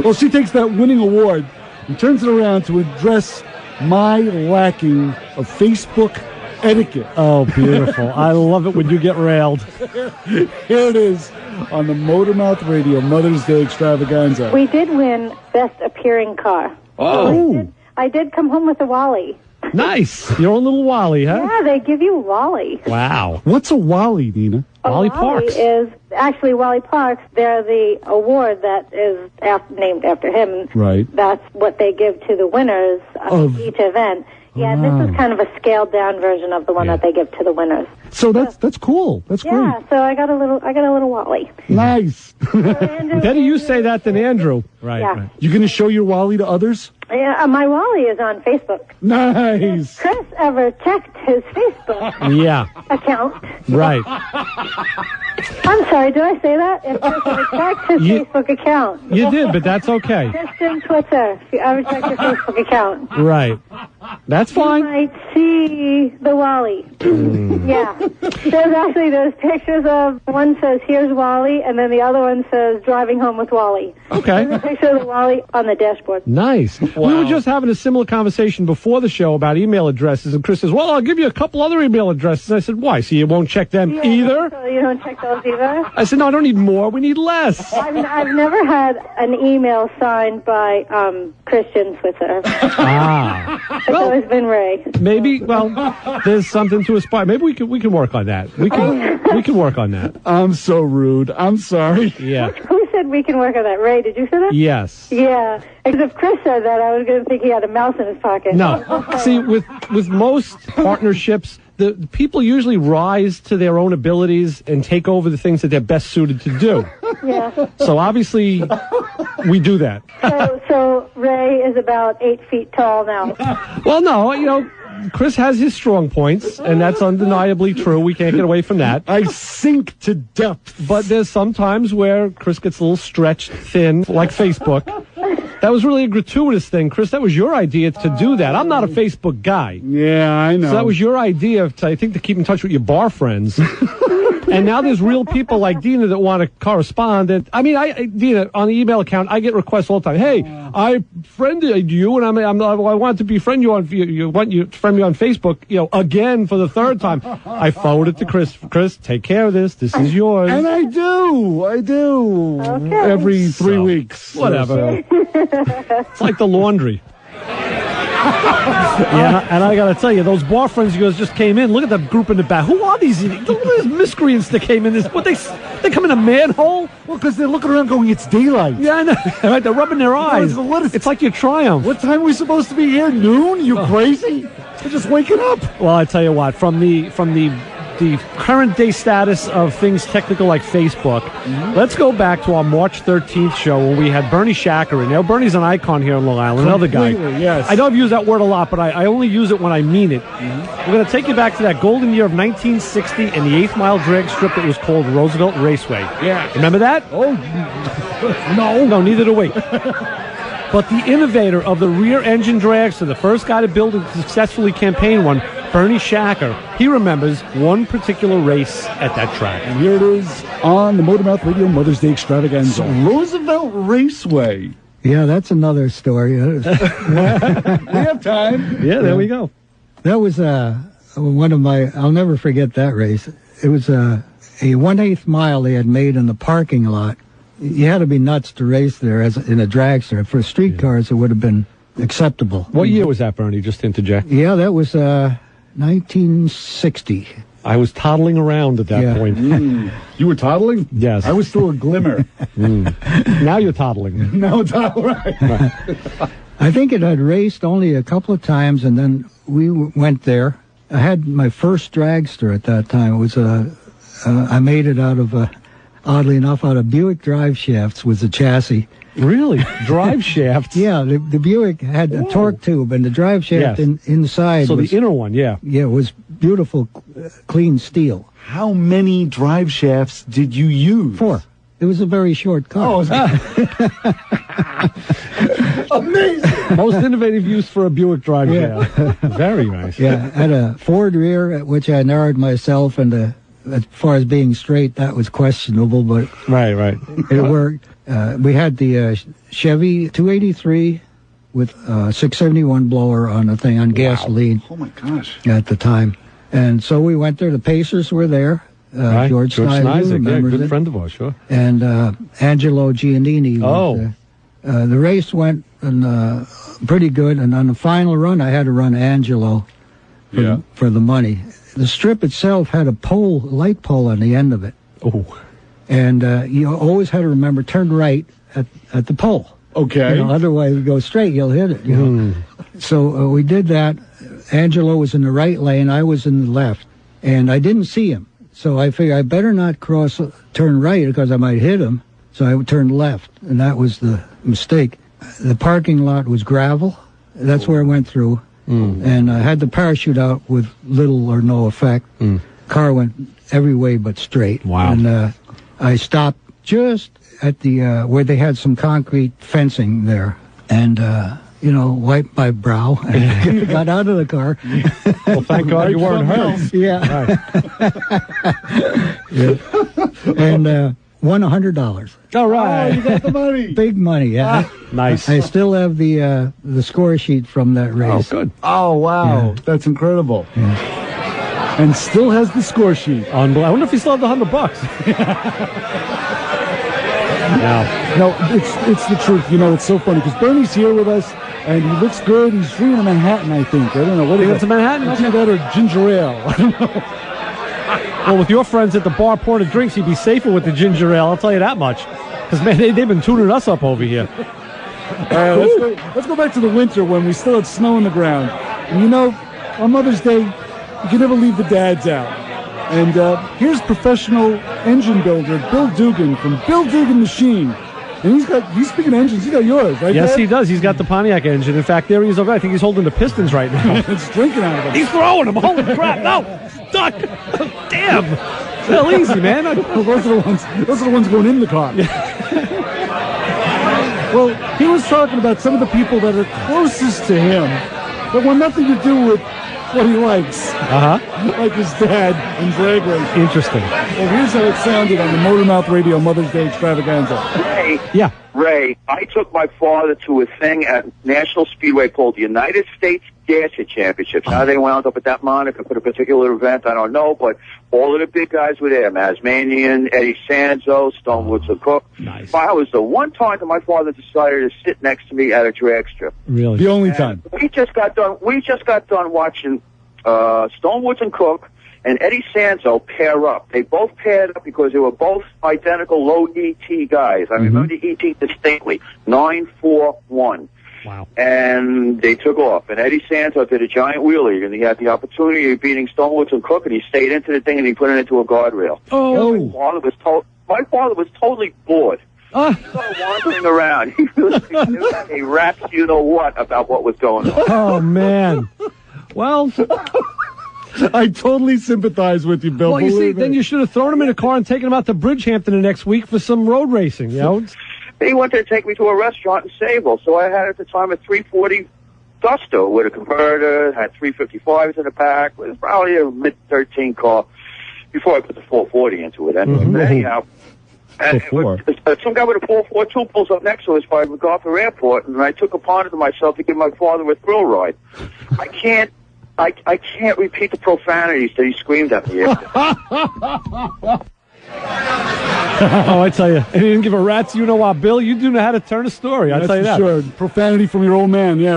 Well, she takes that winning award and turns it around to address my lacking of Facebook etiquette. Oh, beautiful. I love it when you get railed. Here it is on the Motormouth Radio Mother's Day Extravaganza. We did win Best Appearing Car. Oh. I did come home with a Wally. Nice. Your own little Wally, huh? Yeah, they give you a Wally. Wow. What's a Wally, Dina? Wally Parks. Is actually Wally Parks. They're the award that is named after him. Right. That's what they give to the winners of each event. Yeah, this is kind of a scaled down version of the one that they give to the winners. So that's cool. That's great. Yeah, so I got a little Wally. Nice. Better you say that than Andrew. Right. Yeah. You going to show your Wally to others? Yeah, my Wally is on Facebook. Nice. Chris ever checked his Facebook account? Right. I'm sorry, did I say that? If Chris ever checked his Facebook account. You did, but that's okay. Kristen Twitter, if you ever checked your Facebook account. Right. That's fine. You might see the Wally. Yeah. There's pictures of, one says, here's Wally, and then the other one says, driving home with Wally. Okay. There's a picture of the Wally on the dashboard. Nice. Wow. We were just having a similar conversation before the show about email addresses, and Chris says, well, I'll give you a couple other email addresses. I said, why? So you won't check them either? So you don't check those either? I said, no, I don't need more. We need less. I've never had an email signed by Christian Switzer. It's always been Ray. Maybe, there's something to aspire. Maybe we can work on that. We can work on that. I'm so rude. I'm sorry. Yeah. Who said we can work on that? Ray, did you say that? Yes. Yeah. Because if Chris said that, I was going to think he had a mouse in his pocket. No. See, with most partnerships, the people usually rise to their own abilities and take over the things that they're best suited to do. Yeah. So obviously, we do that. So Ray is about 8 feet tall now. Well, no, Chris has his strong points, and that's undeniably true. We can't get away from that. I sink to depth. But there's some times where Chris gets a little stretched thin, like Facebook. That was really a gratuitous thing, Chris. That was your idea to do that. I'm not a Facebook guy. Yeah, I know. So that was your idea, to keep in touch with your bar friends. And now there's real people like Dina that want to correspond. And I mean, Dina, on the email account, I get requests all the time. Hey, I friended you, and I want to befriend you on. You want you to friend me on Facebook? Again for the third time. I forward it to Chris. Chris, take care of this. This is yours. And I do. Okay. Every 3 weeks. Whatever. It's like the laundry. Yeah, and I gotta tell you, those bar friends of yours just came in. Look at the group in the back. Who are these? Look at these miscreants that came in. They come in a manhole? Well, because they're looking around going, it's daylight. Yeah, I know. Right, they're rubbing their eyes. It's like your triumph. What time are we supposed to be here? Noon? You crazy? They're just waking up. Well, I tell you what, from the current day status of things technical like Facebook, let's go back to our March 13th show when we had Bernie Shacker in. Bernie's an icon here in Long Island, another guy. Yes. I know I've used that word a lot, but I only use it when I mean it. We're going to take you back to that golden year of 1960 and the 8th Mile drag strip that was called Roosevelt Raceway. Yeah. Remember that? Oh, no, neither do we. But the innovator of the rear engine dragster, the first guy to build and successfully campaign one, Bernie Shacker, he remembers one particular race at that track. And here it is on the Motormouth Radio Mother's Day Extravaganza. Roosevelt Raceway. Yeah, that's another story. We have time. Yeah, there we go. That was one of my, I'll never forget that race. It was a 1/8 mile they had made in the parking lot. You had to be nuts to race there as in a dragster. For streetcars, it would have been acceptable. What year was that, Bernie? Just to interject. Yeah, that was 1960. I was toddling around at that point. You were toddling? Yes. I was still a glimmer. Now you're toddling. No, right. I think it had raced only a couple of times, and then we went there. I had my first dragster at that time. It was I made it out of oddly enough, out of Buick drive shafts was the chassis. Really? Drive shafts? Yeah, the Buick had a torque tube, and the drive shaft inside. So was, the inner one, yeah. Yeah, it was beautiful, clean steel. How many drive shafts did you use? 4. It was a very short car. Amazing! Most innovative use for a Buick drive shaft. Very nice. Yeah, I had a Ford rear, at which I narrowed myself, and as far as being straight, that was questionable, but right, it worked. We had the Chevy 283 with 671 blower on the thing on gasoline. Oh my gosh! At the time, and so we went there. The Pacers were there. George Snyder, good friend of ours, sure. And Angelo Giannini. The race went pretty good, and on the final run, I had to run Angelo for the money. The strip itself had a light pole on the end of it. Oh. And you always had to remember, turn right at the pole. Okay. Otherwise, you go straight, you'll hit it. So we did that. Angelo was in the right lane, I was in the left. And I didn't see him. So I figured I better not turn right because I might hit him. So I turned left, and that was the mistake. The parking lot was gravel. That's where I went through. And I had the parachute out with little or no effect. Car went every way but straight. Wow. And I stopped just at the where they had some concrete fencing there, and wiped my brow and got out of the car. Well, thank God you weren't hurt. Yeah. And won $100. All right. Oh, you got the money. Big money, yeah. Nice. I still have the score sheet from that race. Oh, good. Oh, wow. Yeah. That's incredible. Yeah. And still has the score sheet. I wonder if he still had the $100. No, it's the truth. It's so funny because Bernie's here with us, and he looks good. He's drinking a Manhattan, I think. I don't know. What is it? It's a Manhattan? It's that or ginger ale. I don't know. Well, with your friends at the bar pouring the drinks, you'd be safer with the ginger ale, I'll tell you that much. Because, man, they've been tuning us up over here. Let's go back to the winter when we still had snow on the ground. And on Mother's Day, you can never leave the dads out. And here's professional engine builder Bill Dugan from Bill Dugan Machine. And he's speaking of engines, he's got yours, right? Yes, Dad? he does. He's got the Pontiac engine. In fact, there he is over there. I think he's holding the pistons right now. It's drinking out of it. He's throwing them. Holy crap. No. Stuck. Damn. Hell easy, man. Those are the ones going in the car. Well, he was talking about some of the people that are closest to him that want nothing to do with what he likes. Like his dad in drag racing. Interesting. Well, here's how it sounded on the Motormouth Radio Mother's Day Extravaganza. Ray, Yeah. Ray, I took my father to a thing at National Speedway called the United States Gasket Championships. How they wound up at that moniker for the particular event, I don't know, but all of the big guys were there. Masmanian, Eddie Sanzo, Stone Woodson Cook. Nice. I was the one time that my father decided to sit next to me at a drag strip. Really? The only time. We just got done watching Stone Woodson Cook and Eddie Sanzo pair up. They both paired up because they were both identical low ET guys. I remember the ET distinctly. 941. Wow. And they took off. And Eddie Sanzo did a giant wheelie, and he had the opportunity of beating Stone Woodson Cook, and he stayed into the thing, and he put it into a guardrail. Oh. My father was totally bored. He started wandering around. He was a rap you-know-what about what was going on. Oh, man. Well... I totally sympathize with you, Bill. Well, you see, Believe then me. you should have thrown him in a car and taken him out to Bridgehampton the next week for some road racing, you know? He wanted to take me to a restaurant in Sable, so I had at the time a 340 Duster with a converter, had 355s in the back. It was probably a mid-13 car before I put the 440 into it. Anyway. But anyhow, some guy with a 442 pulls up next to us by MacArthur Airport, and I took upon it myself to give my father a thrill ride. I can't repeat the profanities that he screamed at me. Oh, I tell you, and he didn't give a rat's you-know-what, Bill. You do know how to turn a story, I'll tell you that. Sure. Profanity from your old man, yeah.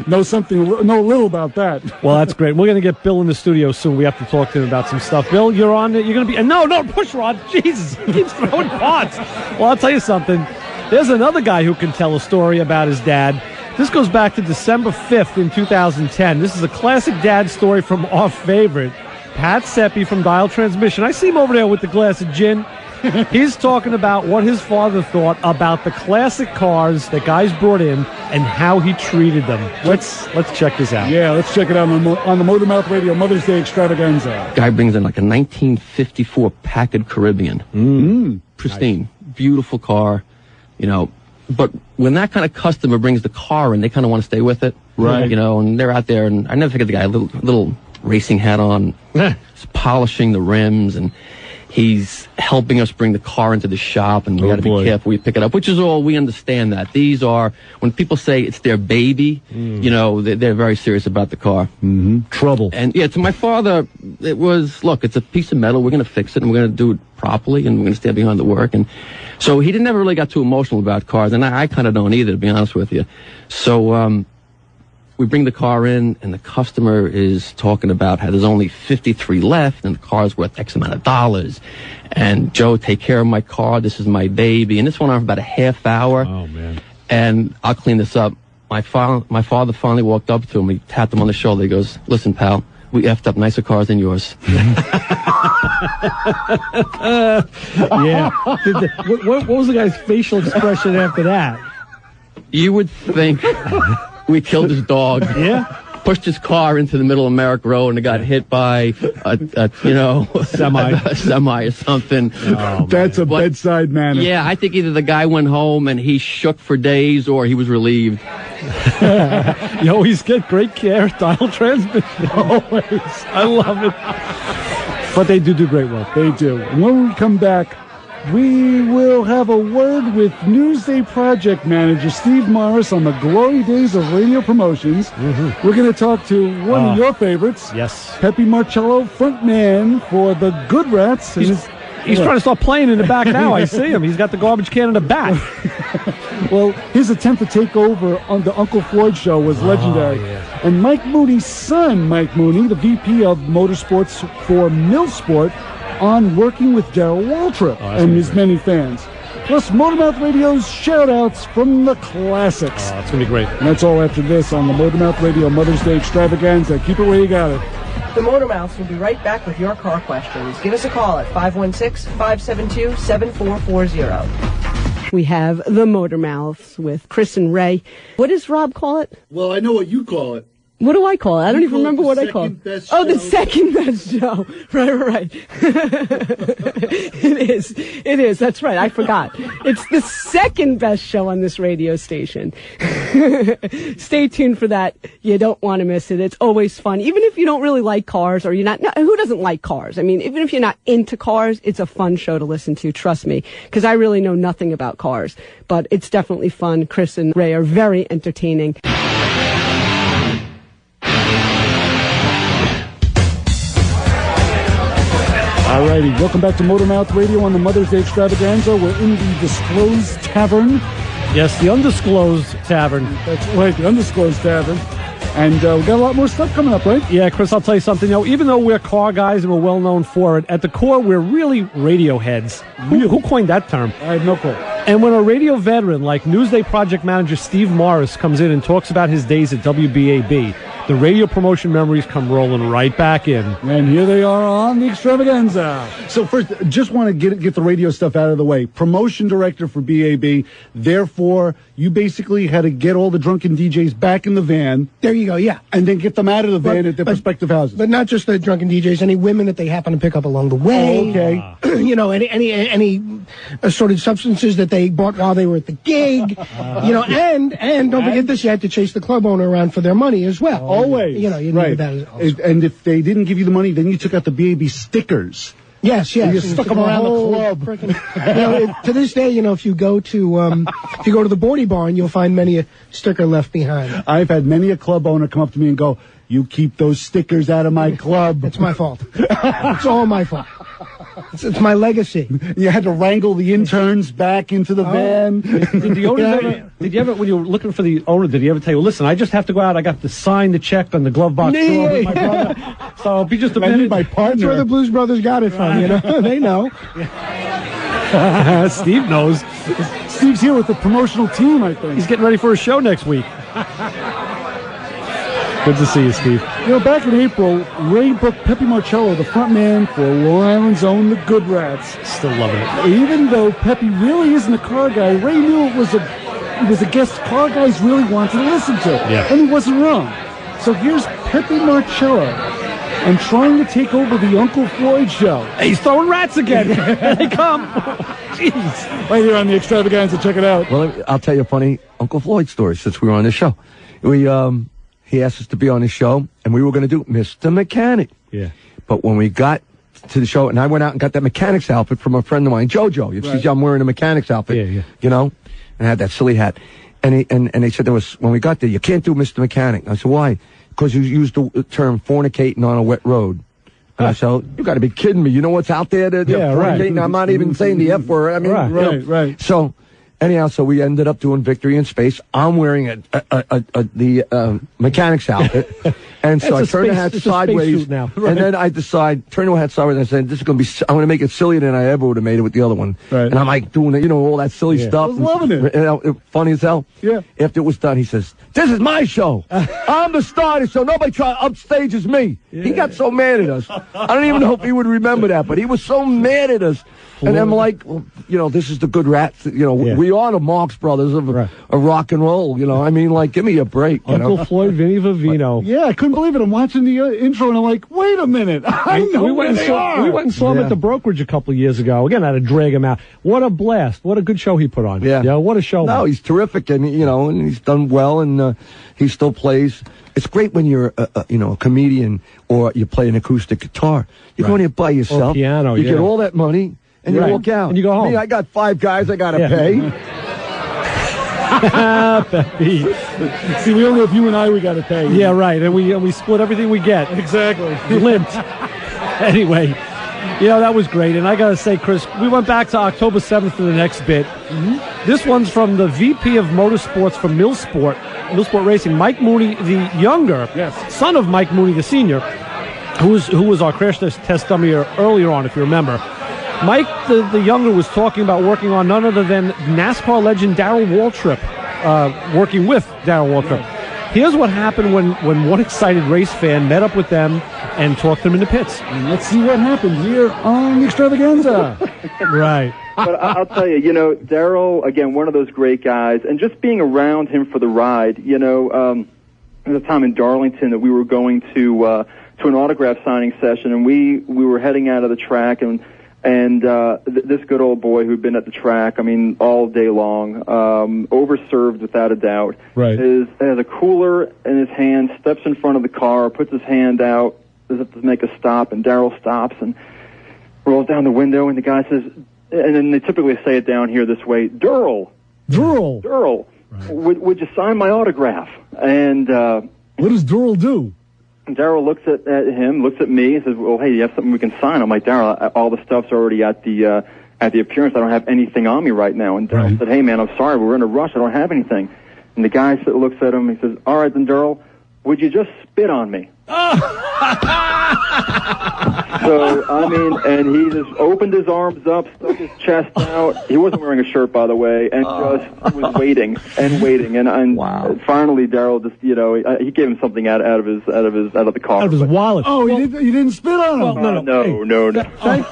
Know little about that. Well, that's great. We're going to get Bill in the studio soon. We have to talk to him about some stuff. Bill, you're on it. You're going to be... And no, push rod. Jesus, he keeps throwing parts. Well, I'll tell you something. There's another guy who can tell a story about his dad. This goes back to December 5th in 2010. This is a classic dad story from our favorite, Pat Seppi from Dial Transmission. I see him over there with the glass of gin. He's talking about what his father thought about the classic cars that guys brought in and how he treated them. Let's check this out. Yeah, let's check it out on the Motormouth Radio Mother's Day Extravaganza. Guy brings in like a 1954 Packard Caribbean. Pristine. Nice. Beautiful car, you know. But when that kind of customer brings the car in, they kind of want to stay with it. Right. You know, and they're out there, and I never forget the guy, little racing hat on, polishing the rims, and he's helping us bring the car into the shop, and we got to be careful we pick it up, which is all, we understand that. These are, when people say it's their baby, you know, they're very serious about the car. Trouble. And yeah, to my father, it was, look, it's a piece of metal, we're going to fix it, and we're going to do it properly, and we're going to stand behind the work. And so he never really got too emotional about cars, and I kind of don't either, to be honest with you. So we bring the car in, and the customer is talking about how there's only 53 left, and the car's worth X amount of dollars. And Joe, take care of my car. This is my baby. And this went on for about a half hour. Oh, man. And I'll clean this up. My father finally walked up to him. He tapped him on the shoulder. He goes, "Listen, pal, we effed up nicer cars than yours." Yeah. What was the guy's facial expression after that? You would think we killed his dog. Yeah. Pushed his car into the middle of Merrick Road, and it got hit by a semi or something. Oh, that's a bedside manner. Yeah, I think either the guy went home and he shook for days, or he was relieved. You always get great care at Dial Transmission. Always. I love it. But they do great work. They do. And when we come back, we will have a word with Newsday project manager Steve Morris on the glory days of radio promotions. We're going to talk to one of your favorites. Yes. Peppi Marchello, frontman for the Good Rats. He's trying to start playing in the back now. I see him. He's got the garbage can in the back. Well, his attempt to take over on the Uncle Floyd show was legendary. Yeah. And Mike Mooney's son, Mike Mooney, the VP of Motorsports for Millsport, on working with Darrell Waltrip and his many fans. Plus, Motormouth Radio's shout-outs from the classics. Oh, it's going to be great. And that's all after this on the Motormouth Radio Mother's Day Extravaganza. Keep it where you got it. The Motormouths will be right back with your car questions. Give us a call at 516-572-7440. We have the Motormouths with Chris and Ray. What does Rob call it? Well, I know what you call it. What do I call it? I don't even remember what I call it. Oh, the second best show. Right. It is. That's right. I forgot. It's the second best show on this radio station. Stay tuned for that. You don't want to miss it. It's always fun. Even if you don't really like cars or you're not, who doesn't like cars? I mean, even if you're not into cars, it's a fun show to listen to. Trust me. Because I really know nothing about cars. But it's definitely fun. Chris and Ray are very entertaining. Alrighty, welcome back to Motormouth Radio on the Mother's Day Extravaganza. We're in the Disclosed Tavern. Yes, the Undisclosed Tavern. That's right, the Undisclosed Tavern. And we got a lot more stuff coming up, right? Yeah, Chris, I'll tell you something. You know, even though we're car guys and we're well known for it, at the core, we're really radio heads. Who coined that term? I have no clue. And when a radio veteran like Newsday project manager Steve Morris comes in and talks about his days at WBAB, the radio promotion memories come rolling right back in. And here they are on the Extravaganza. So first, just want to get the radio stuff out of the way. Promotion director for BAB. Therefore, you basically had to get all the drunken DJs back in the van. There you go, yeah. And then get them out of the van at their prospective houses. But not just the drunken DJs, any women that they happen to pick up along the way. Okay. You know, any assorted substances that they bought while they were at the gig. You know, and don't forget this, you had to chase the club owner around for their money as well. Always. You know, you right. knew that also. And if they didn't give you the money, then you took out the BAB stickers. Yes. And you stuck them around the club. You know, to this day, you know, if you go to the Bordy Barn, you'll find many a sticker left behind. I've had many a club owner come up to me and go, "You keep those stickers out of my club." It's my fault. It's all my fault. It's my legacy. You had to wrangle the interns back into the van. Did the owner did you ever, when you were looking for the owner, did he ever tell you, listen, I just have to go out, I got to sign the check on the glove box drawer with my brother, so I'll be just a minute. I need my partner. That's where the Blues Brothers got it from, you know? They know. Steve knows. Steve's here with the promotional team, I think. He's getting ready for a show next week. Good to see you, Steve. You know, back in April, Ray booked Peppi Marchello, the front man for Long Island's own The Good Rats. Still loving it. Even though Peppi really isn't a car guy, Ray knew it was a guest car guys really wanted to listen to. Yeah. And he wasn't wrong. So here's Peppi Marchello and trying to take over the Uncle Floyd show. Hey, he's throwing rats again. Here they come. Jeez. Right here on the Extravaganza. Check it out. Well, I'll tell you a funny Uncle Floyd story since we were on this show. He asked us to be on his show, and we were going to do Mr. Mechanic. Yeah. But when we got to the show, and I went out and got that mechanic's outfit from a friend of mine, JoJo. You see, I'm wearing a mechanic's outfit. Yeah. You know, and I had that silly hat. And they said when we got there, you can't do Mr. Mechanic. I said, why? Because you used the term fornicating on a wet road. And I said, you got to be kidding me. You know what's out there? Yeah, right. I'm not even saying the F word. I mean, right. So, anyhow, so we ended up doing Victory in Space. I'm wearing the mechanic's outfit. And so I turned the hat sideways. Now. Right. And then I turn the hat sideways, and I said, this is going to be, I'm going to make it sillier than I ever would have made it with the other one. Right. And I'm like doing it, all that silly stuff. I was loving it. Funny as hell. Yeah. After it was done, he says, this is my show. I'm the star of the show. Nobody upstages me. Yeah. He got so mad at us. I don't even know if he would remember that, but he was so mad at us. And I'm like, well, this is the Good Rats. We are the Marx Brothers of rock and roll. I mean, like, give me a break. Uncle Floyd, Vinny Vivino. Yeah, I couldn't believe it. I'm watching the intro and I'm like, wait a minute. I know where they are. We went and saw him at the brokerage a couple of years ago. Again, I had to drag him out. What a blast. What a good show he put on. Yeah. What a show. No, he's terrific. And, and he's done well and he still plays. It's great when you're, a comedian or you play an acoustic guitar. You're going there by yourself. Or piano, You get all that money. And you walk out. And you go home. Me, I got 5 guys I got to pay. Peppi. See, we only have you and I we got to pay. Yeah, right. And we split everything we get. Exactly. Limped. Anyway, that was great. And I got to say, Chris, we went back to October 7th for the next bit. Mm-hmm. This one's from the VP of Motorsports for Millsport Racing, Mike Mooney, the younger, son of Mike Mooney, the senior, who was our crash test dummy earlier on, if you remember. Mike, the younger, was talking about working on none other than NASCAR legend Darrell Waltrip, working with Darrell Waltrip. Here's what happened when one excited race fan met up with them and talked them in the pits. And let's see what happened here on the Extravaganza. Right. But I'll tell you, Darrell, again, one of those great guys, and just being around him for the ride, there was a time in Darlington that we were going to an autograph signing session, and we were heading out of the track, and this good old boy who'd been at the track, I mean, all day long, overserved without a doubt, right, has a cooler in his hand, steps in front of the car, puts his hand out, as if to make a stop, and Daryl stops and rolls down the window, and the guy says, and then they typically say it down here this way, Durrell, right, would you sign my autograph? And what does Durrell do? Daryl looks at him, looks at me, and says, well, hey, you have something we can sign? I'm like, Daryl, all the stuff's already at the appearance. I don't have anything on me right now. And Daryl said, hey, man, I'm sorry. We're in a rush. I don't have anything. And the guy looks at him. He says, all right, then, Daryl, would you just spit on me? So, I mean, and he just opened his arms up, stuck his chest out. He wasn't wearing a shirt, by the way, and just was waiting and waiting. And finally, Daryl just, he gave him something out of the car. Out of his wallet. Oh, you didn't spit on him? Well, no.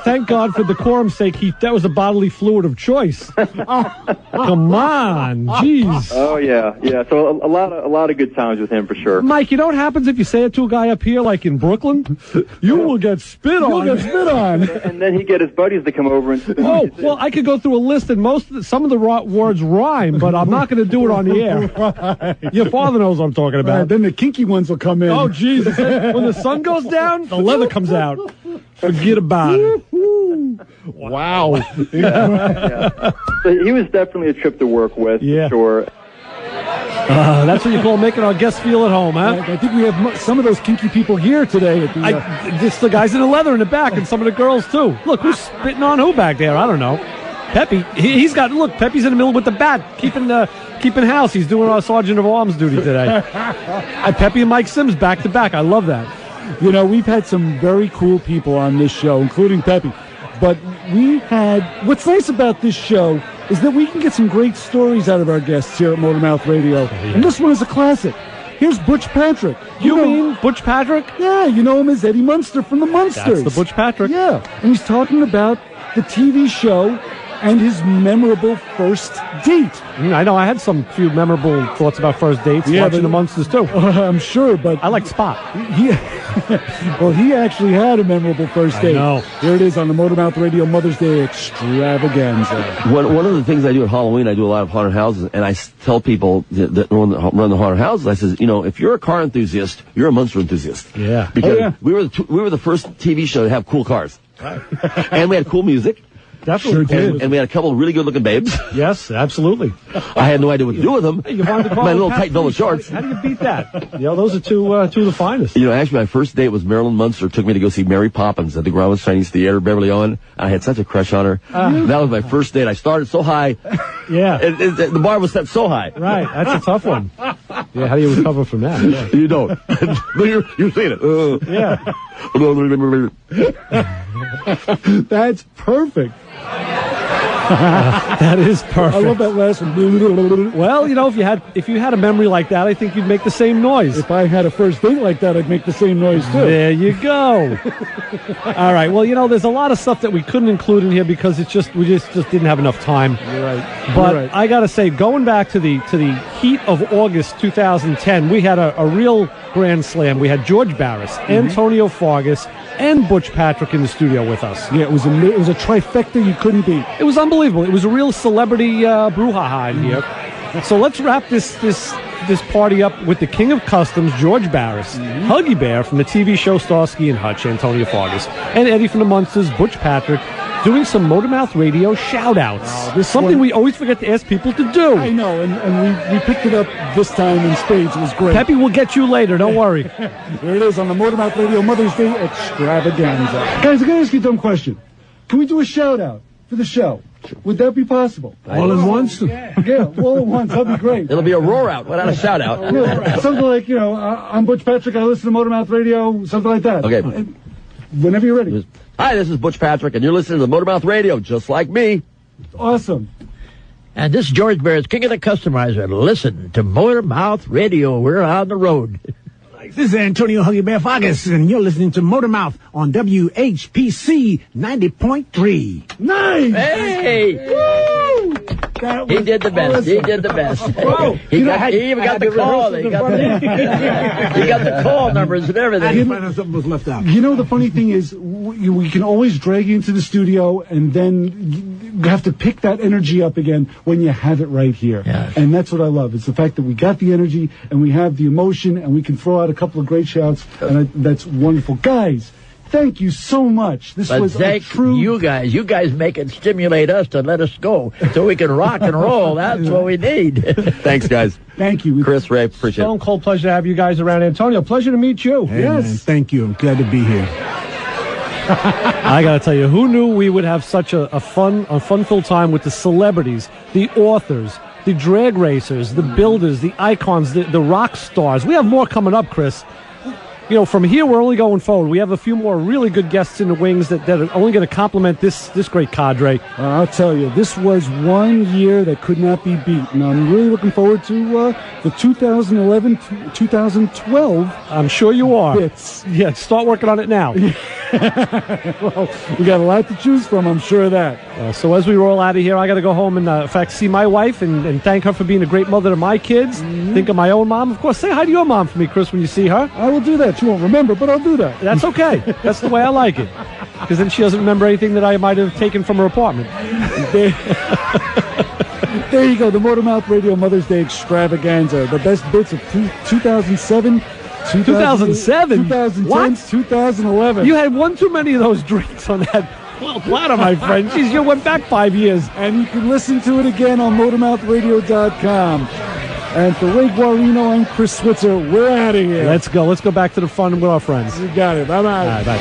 Thank God, for decorum's sake, that was a bodily fluid of choice. Come on, jeez. Oh yeah. So a lot of good times with him for sure. Mike, you know what happens if you say it to a guy up here, like in Brooklyn? You will get spit on. You'll get spit on. And then he get his buddies to come over and. Oh well, I could go through a list, and some of the words rhyme, but I'm not going to do it on the air. Right. Your father knows what I'm talking about. Right, then the kinky ones will come in. Oh Jesus! When the sun goes down, the leather comes out. Forget about it. Wow. Yeah. So he was definitely a trip to work with, for sure. That's what you call making our guests feel at home, huh? I think we have some of those kinky people here today. It's the guys in the leather in the back, and some of the girls too. Look, who's spitting on who back there? I don't know. Peppy, he's got. Look, Peppy's in the middle with the bat, keeping house. He's doing our sergeant of arms duty today. Peppy and Mike Sims back to back. I love that. You know, we've had some very cool people on this show, including Peppy. But what's nice about this show is that we can get some great stories out of our guests here at Motormouth Radio. And this one is a classic. Here's Butch Patrick. You mean Butch Patrick? Yeah, you know him as Eddie Munster from the Munsters. That's the Butch Patrick. Yeah, and he's talking about the TV show and his memorable first date. I know, I had some few memorable thoughts about first dates, watching the Munsters too. I'm sure, but I like Spot. Well, he actually had a memorable first date. I know. Here it is on the Motormouth Radio Mother's Day Extravaganza. One of the things I do at Halloween, I do a lot of haunted houses, and I tell people that run the haunted houses, I says, if you're a car enthusiast, you're a Munster enthusiast. Yeah. Because we were the first TV show to have cool cars. Right. And we had cool music. Definitely. Sure did. And we had a couple of really good-looking babes. Yes, absolutely. I had no idea what to do with them. Hey, you wanted to call my little tight velvet shorts. How do you beat that? Those are two of the finest. Actually, my first date was Marilyn Munster took me to go see Mary Poppins at the Groundless Chinese Theater, Beverly Owen. I had such a crush on her. That was my first date. I started so high. Yeah. The bar was set so high. Right. That's a tough one. Yeah, how do you recover from that? Yeah. You don't. You've seen it. Yeah. That's perfect. That is perfect. I love that last one. Well, if you had a memory like that, I think you'd make the same noise. If I had a first date like that, I'd make the same noise too. There you go. All right. Well, there's a lot of stuff that we couldn't include in here because we just didn't have enough time. You're right. But I got to say, going back to the heat of August 2010, we had a real grand slam. We had George Barris, Antonio Fargas, and Butch Patrick in the studio with us. Yeah, it was a trifecta you couldn't beat. It was unbelievable. It was a real celebrity brouhaha in here. So let's wrap this party up with the king of customs, George Barris, Huggy Bear from the TV show Starsky and Hutch, Antonio Fargas, and Eddie from the Munsters, Butch Patrick, doing some Motormouth Radio shout-outs. Something we always forget to ask people to do. I know, and we picked it up this time in spades. It was great. Peppy will get you later, don't worry. Here it is on the Motormouth Radio Mother's Day Extravaganza. Guys, I gotta ask you a dumb question. Can we do a shout-out for the show? Would that be possible? All at once? Yeah, all at once. That'd be great. It'll be a roar-out, not a shout-out. Yeah, something like, I'm Butch Patrick, I listen to Motormouth Radio, something like that. Okay. Whenever you're ready. Hi, this is Butch Patrick, and you're listening to Motormouth Radio, just like me. Awesome. And this is George Barris, king of the customizer. Listen to Motormouth Radio. We're on the road. This is Antonio Huggy Bear Fargas, and you're listening to Motormouth on WHPC 90.3. Nice! Hey! Woo! He did the best. He did the best. He even got the call. He got the call numbers and everything. Something was left out. You know, the funny thing is, we can always drag you into the studio, and then you have to pick that energy up again when you have it right here. Yes. And that's what I love. It's the fact that we got the energy, and we have the emotion, and we can throw out a couple of great shouts, and that's wonderful. Guys, thank you so much. This was a true... You guys make it stimulate us to let us go so we can rock and roll. That's what we need. Thanks, guys. Thank you. Chris, Ray, appreciate it. Stone cold pleasure to have you guys around. Antonio, pleasure to meet you. Hey, man, thank you. Glad to be here. I gotta tell you, who knew we would have such a fun-filled time with the celebrities, the authors, the drag racers, the builders, the icons, the rock stars. We have more coming up, Chris. You know, from here, we're only going forward. We have a few more really good guests in the wings that are only going to complement this great cadre. I'll tell you, this was 1 year that could not be beat. And I'm really looking forward to the 2011-2012. I'm sure you are. Bits. Yeah, start working on it now. Well, we got a lot to choose from, I'm sure of that. So as we roll out of here, I got to go home and, in fact, see my wife and thank her for being a great mother to my kids. Mm-hmm. Think of my own mom. Of course, say hi to your mom for me, Chris, when you see her. I will do that. She won't remember, but I'll do that. That's okay. That's the way I like it. Because then she doesn't remember anything that I might have taken from her apartment. There you go, the Motormouth Radio Mother's Day Extravaganza. The best bits of 2007, 2007? 2010, What? 2011. You had one too many of those drinks on that platter, my friend. Jeez, you went back 5 years. And you can listen to it again on MotormouthRadio.com. And for Ray Guarino and Chris Switzer, we're out of here. Let's go. Let's go back to the fun with our friends. You got it. Bye-bye. All right, bye.